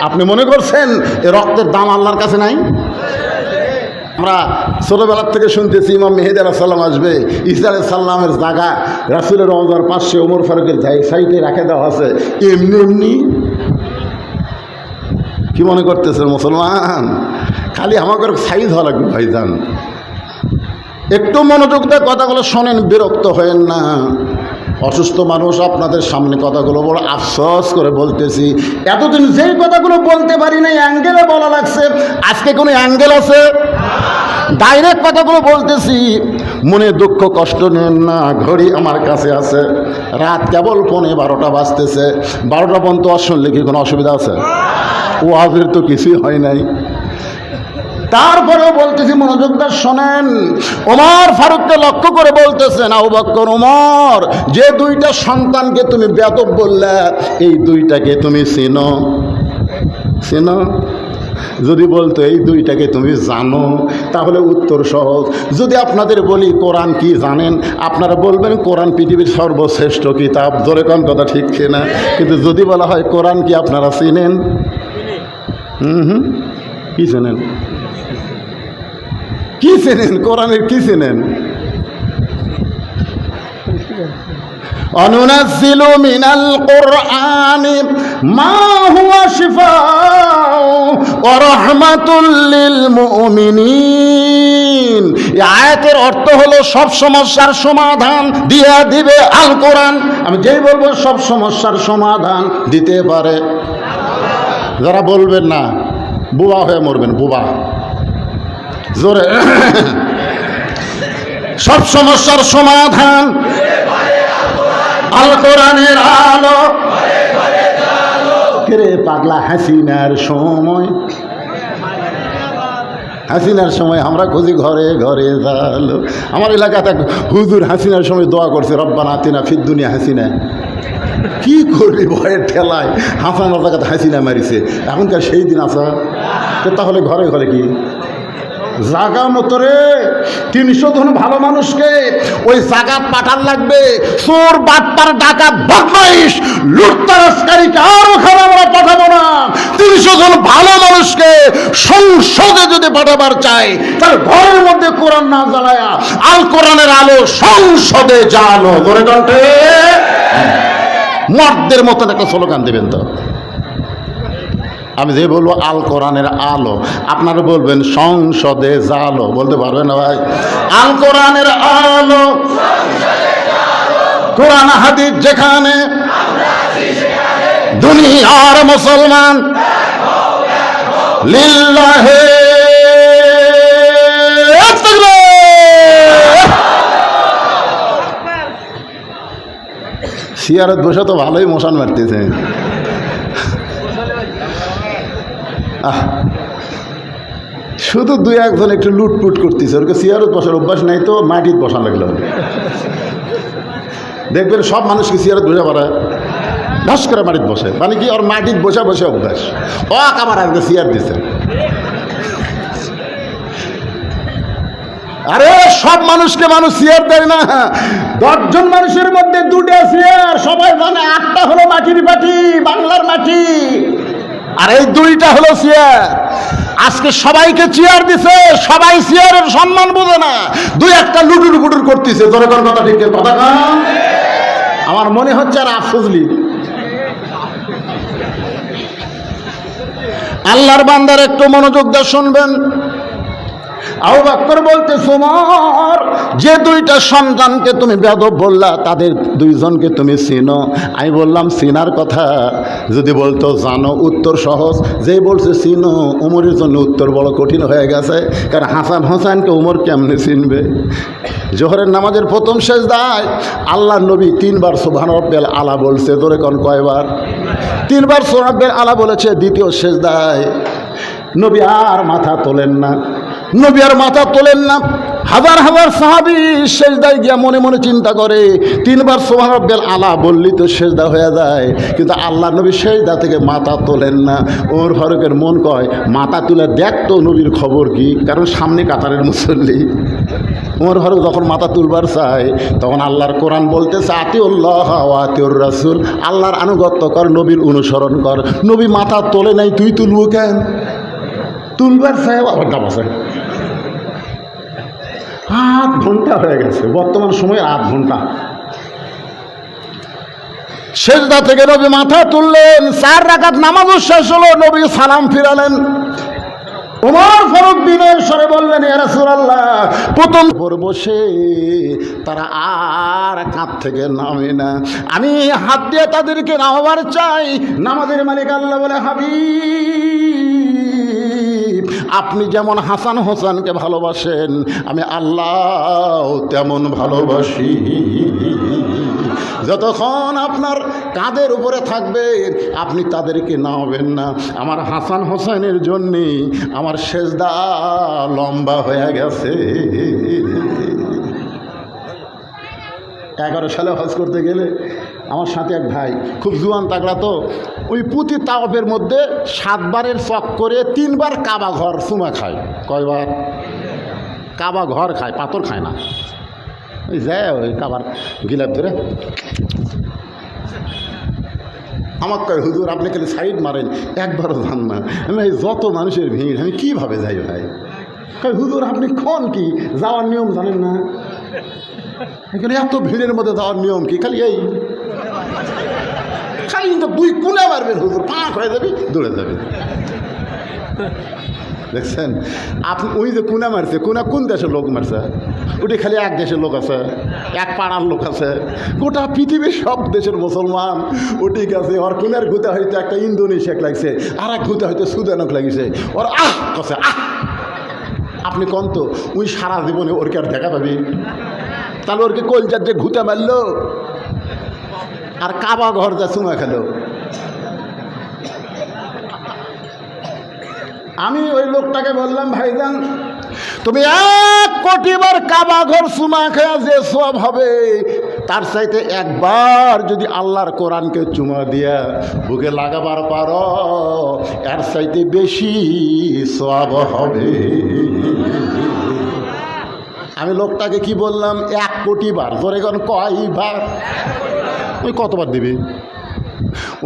আপনি মনে করছেন এই রক্তের দাম আল্লাহর কাছে নাই? আমরা ছোটবেলার থেকে শুনতেছি ইমাম মেহেদী আলাইহিস সালাম আসবে, ঈসা আলাইহিস সালামের জায়গা রাসূলের রওজার পাশে ওমর ফারুকের সাইডে রেখে দেওয়া আছে। এমনি কি মনে করতেছেন মুসলমান? খালি আমাকে সাইজ হওয়া লাগবে ভাইজান। একটু মনোযোগ দিয়ে কথাগুলো শোনেন, বিরক্ত হয়েন না। অসুস্থ মানুষ, আপনাদের সামনে কথাগুলো বড় আফসোস করে বলতেছি। এতদিন যেই কথাগুলো বলতে পারি না অ্যাঙ্গেলে বলা লাগছে, আজকে কোনো অ্যাঙ্গেল আছে? ডাইরেক্ট কথাগুলো বলতেছি। মনে দুঃখ কষ্ট নেন না, ঘড়ি আমার কাছে আছে, রাত কেবল 11:30 বাজতেছে। 12টা পর্যন্ত শুনলে কি কোনো অসুবিধা আছে? ওয়াজের তো কিছুই হয় নাই। তারপরেও বলতেছি, মনোযোগ দিয়ে শোনেন। ওমর ফারুককে লক্ষ্য করে বলতেছেন, আবু বকর, ওমর, যে দুইটা সন্তানকে তুমি বেয়াদব বললে, এই দুইটাকে তুমি চিনো? যদি বলতো এই দুইটাকে তুমি জানো, তাহলে উত্তর সহজ। যদি আপনাদের বলি কোরআন কি জানেন, আপনারা বলবেন কোরআন পৃথিবীর সর্বশ্রেষ্ঠ কিতাব। জোরে কোন কথা ঠিক না? কিন্তু যদি বলা হয় কোরআন কি আপনারা চিনেন? কি চেনেন? কি চেনেন? কোরআনের কি চেনেন? অনুনাজ্জিলু মিনাল কুরআনি মা হুয়া শিফাউ ওয়া রাহমাতুল লিল মুমিনিন। এই আয়াতের অর্থ হলো সব সমস্যার সমাধান দিয়ে দিবে আল কোরআন। আমি যেই বলবো সব সমস্যার সমাধান দিতে পারে। যারা বলবেন না, বুবা হয়ে মরবেন, বুবা। জোরে, সব সমস্যার সমাধান আল কোরআনের আলো। রে পাগলা, হাসিনার সময় আমরা খুঁজি ঘরে ঘরে জালো। আমার এলাকাতে হুজুর হাসিনার সময় দোয়া করছে, রব্বানা আতিনা ফিদ দুনিয়া হাসিনা। কি করবি ভয়ের ঠেলায় হাসানার জায়গাতে হাসিনা মারিছে। এখনকার সেই দিন আসা, তাহলে ঘরে ঘরে কি জাগা মতো রে 300 জন ভালো মানুষকে ওই জাগাত পাঠান লাগবে। চোর, বাটপার, ডাকাত, বদমাইশ, লুটতরাজকারীকে আর ওখানে আমরা পাঠাবো না। 300 জন ভালো মানুষকে সংসদে যদি পাঠাবার চাই, তার ঘরের মধ্যে কোরআন না জ্বালায়া আল কোরআনের আলো সংসদে জ্বালো। ধরে ঘন্টে মর্দের মতন একটা স্লোগান দেবেন। তো আমি যে বলবো আল কোরআনের আলো, আপনারা বলবেন সংসদে জালো। বলতে পারবেন না ভাই? আল কোরআনের আলো, কোরআন হাদিস যেখানে, দুনিয়ার মুসলমান লিল্লাহে সিয়ারত বসে তো ভালোই মশান মারতেছে। শুধু 2-1 একটু লুটপুট করতেছে, ওরকে সিয়ারত বসার অভ্যাস নাই, তো মাটির বসা লাগলো। দেখবেন সব মানুষকে সিয়ারত বসে পারায় ঘাস করে মাটির বসে, মানে কি ওর মাটির বসে বসে অভ্যাস। ও কামার আজকে সিয়ার দিছে। আরে সব মানুষকে মানুষ চেয়ার দেয় না। 10 জন মানুষের মধ্যে 2টা চেয়ার, সবাই জানে 8টা হলো মাটির পাটি, বাংলার মাটি, আর এই 2টা হলো চেয়ার। আজকে সবাইকে চেয়ার দিছে, সবাই চেয়ারের সম্মান বোঝে না, 2-1টা লুটুর গুটুর করতেছে। তোর কথা ঠিক কথা না? আমার মনে হচ্ছে আর আফসোসলি আল্লাহর বান্দার একটু মনোযোগ দিয়ে শুনবেন। আবু বকর বলতেছে ওমর, যে দুইটা সন্তানকে তুমি বেয়াদব বললা তাদের দুইজনকে তুমি চিনো? আমি বললাম চিনার কথা যদি বলতো জানো উত্তর সহজ, যেই বলছে চিনো ওমরের জন্য উত্তর বড় কঠিন হয়ে গেছে। কারণ হাসান হোসেনকে ওমর কেমনে চিনবে? জোহরের নামাজের প্রথম সেজদায় আল্লাহ নবী 3 বার সুবহান রাব্বিয়াল আলা বলছে। ধরে কোন কয়বার? 3 বার সুবহান রাব্বিয়াল আলা বলেছে। দ্বিতীয় সেজদায় নবী আর মাথা তোলেন না, নবী আর মাথা তোলেন না। হাজার হাজার সাহাবী সেজদায় গিয়া মনে মনে চিন্তা করে 3 বার সুবহান রাব্বিয়াল আলা বললি তো সেজদা হয়ে যায়, কিন্তু আল্লাহ নবী সেজদা থেকে মাথা তোলেন না। ওমর ফারুকের মন কয় মাথা তুলে দেখ তো নবীর খবর কি, কারণ সামনে কাতারের মুসল্লি। ওমর ফারুক যখন মাথা তুলবার চায় তখন আল্লাহর কোরআন বলতেছে আতিউল্লাহ ওয়া আতিউর রাসূল, আল্লাহর আনুগত্য কর, নবীর অনুসরণ কর। নবী মাথা তোলে নাই, তুই তুলবো কেন? তুলবার চায় আবার ডাবাসে। 8 ঘন্টা হয়ে গেছে, বর্তমান সময়ে 8 ঘন্টা। সেজদা থেকে নবী মাথা তুললেন, 4 রাকাত নামাজও শেষ হলো, নবী সালাম ফিরালেন। ওমর ফারুক বিনয়ের স্বরে বললেন ইয়া রাসূলুল্লাহ, প্রথম পর বসে তারা আর কাঁধ থেকে নামে না, আমি হাত দিয়ে তাদেরকে নামাবার চাই। নামাজের মালিক আল্লাহ বলে হাবিব, আপনি যেমন হাসান হোসেনকে ভালোবাসেন আমি আল্লাহ তেমন ভালোবাসি। যতক্ষণ আপনার কাঁধের উপরে থাকবে আপনি তাদেরকে নামাবেন না। আমার হাসান হোসেনের জন্যে আমার সেজদা লম্বা হয়ে গেছে। 11 সালে হজ করতে গেলে আমার সাথে এক ভাই খুব জুয়ান তাগড়া, তো ওই প্রতি তাওয়াফের মধ্যে 7 বারের চক করে 3 বার কাবা ঘর চুমা খায়। কয়বার? কাবা ঘর খায়, পাথর খায় না। ওই যায় ওই কাবার গিলাপ ধরে আমার কয় হুজুর আপনি খালি সাইড মারেন, একবারও যান না। আমি যত মানুষের ভিড় আমি কীভাবে যাই ভাই? কয় হুজুর আপনি কোন কি যাওয়ার নিয়ম জানেন না? এখানে এত ভিড়ের মধ্যে যাওয়ার নিয়ম কি? খালি এই খালি কিন্তু 2 কোণা মারবেন হুজুর, পাঁক হয়ে যাবি, দৌড়ে যাবে। দেখছেন আপনি ওই যে কোনা মারছে, কোনা কোন দেশের লোক মারছে? ওটি খালি এক দেশের লোক আছে, এক পাড়ার লোক আছে, গোটা পৃথিবীর সব দেশের মুসলমান ওটি গেছে। ওর কোনার ঘুতে হয়তো একটা ইন্দোনেশিয়াক লাগছে, আর এক ঘুতে হয়তো সুদানক লাগিছে। ওর কছে আপনি কন তো ওই সারা জীবনে ওর কি আর দেখা পাবি? তাহলে ওরকে কলজার যে ঘুতে মারলো আর কাবা ঘর যা চুমা খেলো। আমি ওই লোকটাকে বললাম ভাইজান তুমি 1 কোটি বার কাবা ঘর চুমা খেয়া যে সওয়াব হবে তার চাইতে একবার যদি আল্লাহর কোরআনকে চুমা দিয়া বুকে লাগাবার পারো এর চাইতে বেশি সওয়াব হবে। আমি লোকটাকে কি বললাম? 1 কোটি বার। ধরে কোন কয়বার? ওই কতবার দিবি?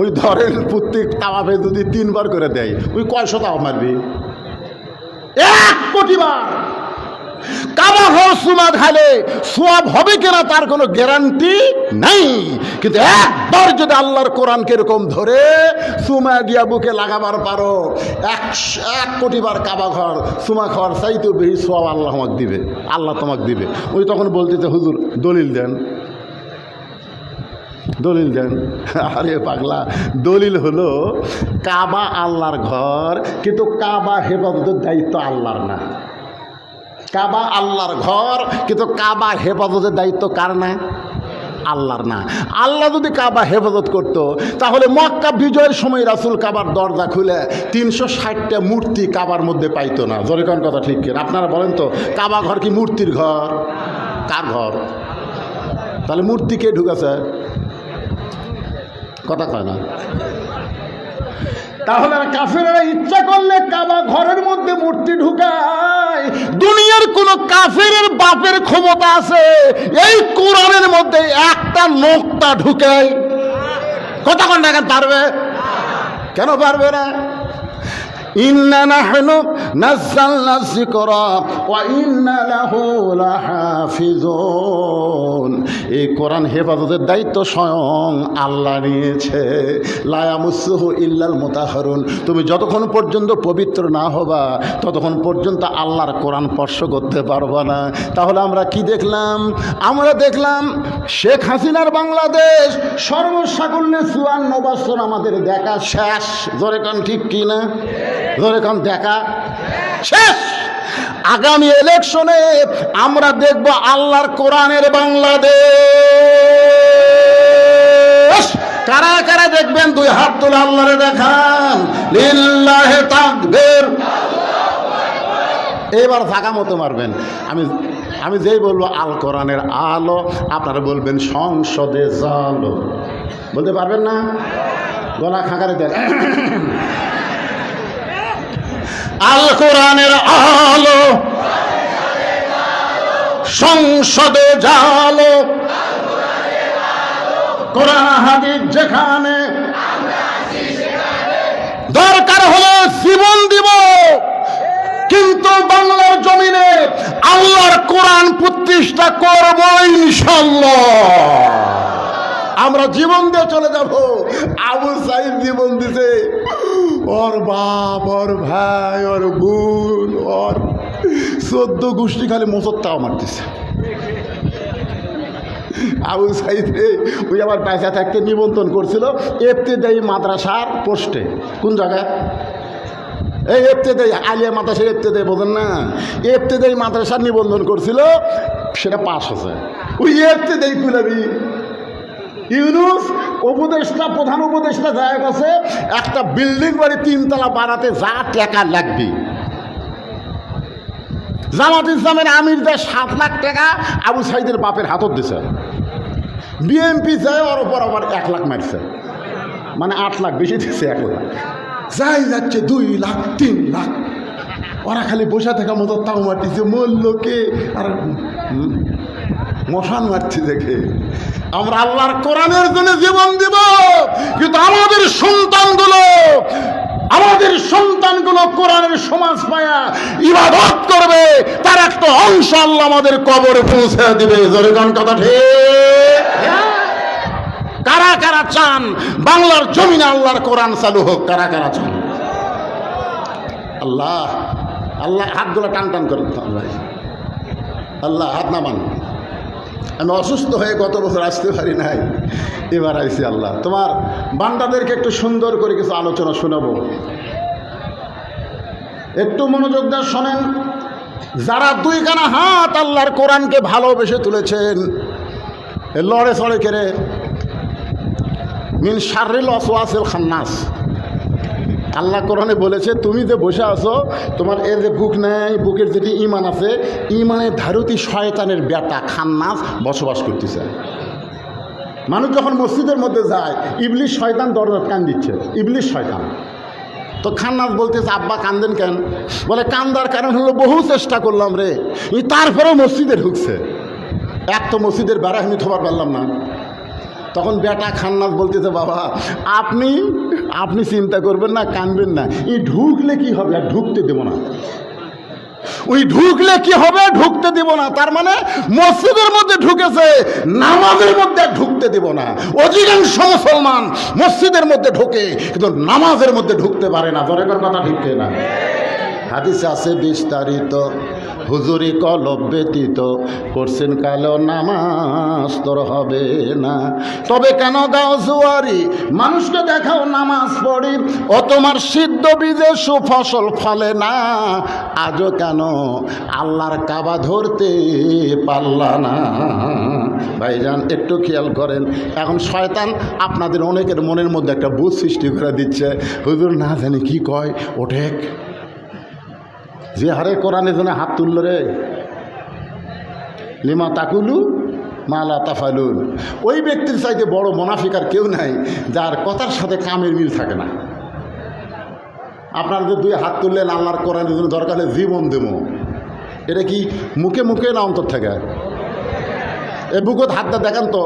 ওই ধরেন প্রত্যেক তাওয়াফে যদি 3 বার করে দেয় ওই কয়শো তাওয়াফ মারবি? 1 কোটি বার। কাবা ঘর চুমা খাইলে সওয়াব হবে কিনা তার কোনো গ্যারান্টি নাই, কিন্তু একবার যদি আল্লাহর কোরআনকে এরকম ধরে চুমা দিয়া বুকে লাগাবার পারো 1 কোটি বার কাবা ঘর চুমা খাওয়ার চাইতেও বেশি সওয়াব আল্লাহ আমাকে দিবে, আল্লাহ তোমাকে দিবে। ওই তখন বলতেছে হুজুর দলিল দেন, দলিল দেন। আরে পাগলা, দলিল হলো কাবা আল্লাহর ঘর, কিন্তু কাবা হেফাজতের দায়িত্ব আল্লাহর না। কাবা আল্লাহর ঘর, কিন্তু কাবা হেফাজতের দায়িত্ব কার না? আল্লাহর না। আল্লাহ যদি কাবা হেফাজত করত তাহলে মক্কা বিজয়ের সময় রাসূল কাবার দরজা খুলে 360টা মূর্তি কাবার মধ্যে পাইতো না। জোরে কোন কথা ঠিক কিনা? আপনারা বলেন তো, কাবা ঘর কি মূর্তির ঘর? কার ঘর? তাহলে মূর্তি কে ঢুকেছে? কথা কয় না। তাহলে কাফেররা ইচ্ছা করলে কাবা ঘরের মধ্যে মূর্তি ঢুকায়। দুনিয়ার কোন কাফেরের বাপের ক্ষমতা আছে এই কোরআনের মধ্যে একটা নোক্তা ঢুকায়? কথা কন না, কেন পারবে? কেন পারবে না? ইন্না নাহনু নাযালনা যিকরা ওয়া ইন্না লাহু লাহাফিজুন। এই কোরআন হেফাজতের দায়িত্ব স্বয়ং আল্লাহ নিয়েছে। লা ইয়ামাসসুহু ইল্লাল মুতাহহারুন। তুমি যতক্ষণ পর্যন্ত পবিত্র না হবা ততক্ষণ পর্যন্ত আল্লাহর কোরআন স্পর্শ করতে পারবা না। তাহলে আমরা কি দেখলাম? আমরা দেখলাম শেখ হাসিনার বাংলাদেশ সর্বসাকুল্যে ৫৪ বছর আমাদের দেখা শেষ। জোরে কান ঠিক কি না? জোরে কান দেখা শেষ। আগামী ইলেকশনে আমরা দেখব আল্লাহর কোরআনের বাংলাদেশ। কারা কারা দেখবেন? 2 হাত তুলে আল্লাহরে দেখান। লিল্লাহি তাকবীর। এবার ফাঁকা মতো মারবেন। আমি যেই বলবো আল কোরআনের আলো, আপনারা বলবেন সংসদে জালো। বলতে পারবেন না? গলা খাঁকারে দেন। আল কোরআনের আলো সংসদে জালো। কোরআন হাদিস যেখানে দরকার হলে জীবন দিব, কিন্তু বাংলার জমিনে আল্লাহর কোরআন প্রতিষ্ঠা করব ইনশাআল্লাহ। আমরা জীবন দিয়ে চলে যাব। আবু সাইদ জীবন দিছে, ওর বাপ, ওর ভাই, ওর বোন, ওর 14 গোষ্ঠী খালি মোচরটাও মারতেছে। আবু সাইদ ওই আমার পয়সা থাকতে নিমন্ত্রণ করছিল ইবতেদায়ী মাদ্রাসার পোস্টে। কোন জায়গায়? এই ইবতেদায়ী আলিয়া মাদ্রাসা ইবতেদায়ী, বোঝেন না? ইবতেদায়ী মাদ্রাসার নিবন্ধন করছিল, সেটা পাস হয়েছে। ওই ইবতেদায়ী কুলাবি ইউনুস উপদেষ্টা, প্রধান উপদেষ্টা যায় কাছে একটা বিল্ডিং বাড়ি 3 তলা বাড়াতে যা টাকা লাগবে, জামাত ইসলামের আমির দেয় 7 লাখ টাকা আবু সাইদের বাপের হাতত দিছে। বিএমপি যায় ওর ওপর আবার 1 লাখ মারছে, মানে 8 লাখ বেশি দিচ্ছে। 1 লাখ যাই যাচ্ছে 2 লাখ 3 লাখ। ওরা খালি বসে থাকা মতো তাও মারতেছে। মূল্যকে আর মশান মারছে দেখে। আমরা আল্লাহর কোরআনের জন্য জীবন দিব, কিন্তু আমাদের সন্তানগুলো কোরআনের সমাজ পায়া ইবাদত করবে, তার একটা অংশ আল্লাহ আমাদের কবরে পৌঁছে দিবে। জোরে কোন কথা ঠিক? কারা কারা চান বাংলার জমিনে আল্লাহর কোরআন চালু হোক? কারা কারা চান? আল্লাহ আল্লাহ হাতগুলো টান টান করে আল্লাহ হাত নামান। আমি অসুস্থ হয়ে গত বছর আসতে পারি নাই, এবার আইসি। আল্লাহ তোমার বান্দাদেরকে একটু সুন্দর করে কিছু আলোচনা শোনাবো, একটু মনোযোগ দিয়ে শোনেন। যারা 2 কানা হাত আল্লাহর কোরআনকে ভালোবেসে তুলেছেন, লড়ে চড়ে কেড়ে মিন শাররিল ওয়াসওয়াসিল খান্নাস। আল্লাহ কোরআনে বলেছে তুমি যে বসে আছো, তোমার এর যে বুক নেই, বুকের যেটি ইমান আছে, ইমানের ধারতি শয়তানের বেটা খান্নাস বসবাস করতেছে। মানুষ যখন মসজিদের মধ্যে যায়, ইবলিশ শয়তান দরজার কান দিচ্ছে, ইবলিশ শয়তান। তো খান্নাস বলতেছে আব্বা কান্দেন কেন? বলে কান্দার কারণ হলো বহু চেষ্টা করলাম রে, তারপরেও মসজিদে ঢুকছে। এক তো মসজিদের বেড়া আমি থবার পারলাম না। তখন বেটা খান্নাস বলতেছে বাবা আপনি চিন্তা করবেন না, কানবেন না, ঢুকলে কি হবে? আর ঢুকতে দেব না। ঢুকলে কি হবে? ঢুকতে দিব না। তার মানে মসজিদের মধ্যে ঢুকেছে, নামাজের মধ্যে ঢুকতে দিব না। অধিকাংশ মুসলমান মসজিদের মধ্যে ঢোকে, কিন্তু নামাজের মধ্যে ঢুকতে পারে না। জোরের কথা ঠিক না? হাদিসে আছে বিস্তারিত, হুজুরি কলব ব্যতীত করছেন কালো নামাজ তোর হবে না। তবে কেন গাও জুয়ারি, মানুষকে দেখাও নামাজ পড়ি, ও তোমার সিদ্ধ বীজে সুফসল ফলে না। আজও কেন আল্লাহর কাবা ধরতে পারলা না? ভাইজান একটু খেয়াল করেন, এখন শয়তান আপনাদের অনেকের মনের মধ্যে একটা বুঝ সৃষ্টি করে দিচ্ছে, হুজুর না জানি কি কয় ওঠে। যে হারে কোরআনের জন্য হাত তুলল রে, লিমা তাকুলু মালা তাফালুন, ওই ব্যক্তির চাইতে বড় মুনাফিক আর কেউ নাই, যার কথার সাথে কামের মিল থাকে না। আপনারা যে 2 হাত তুললেন আল্লাহর কোরআনের জন্য, দরকার হলে জীবন দেব, এটা কি মুখে মুখে না অন্তর থেকে? এ বুকত হাতটা দেখান তো।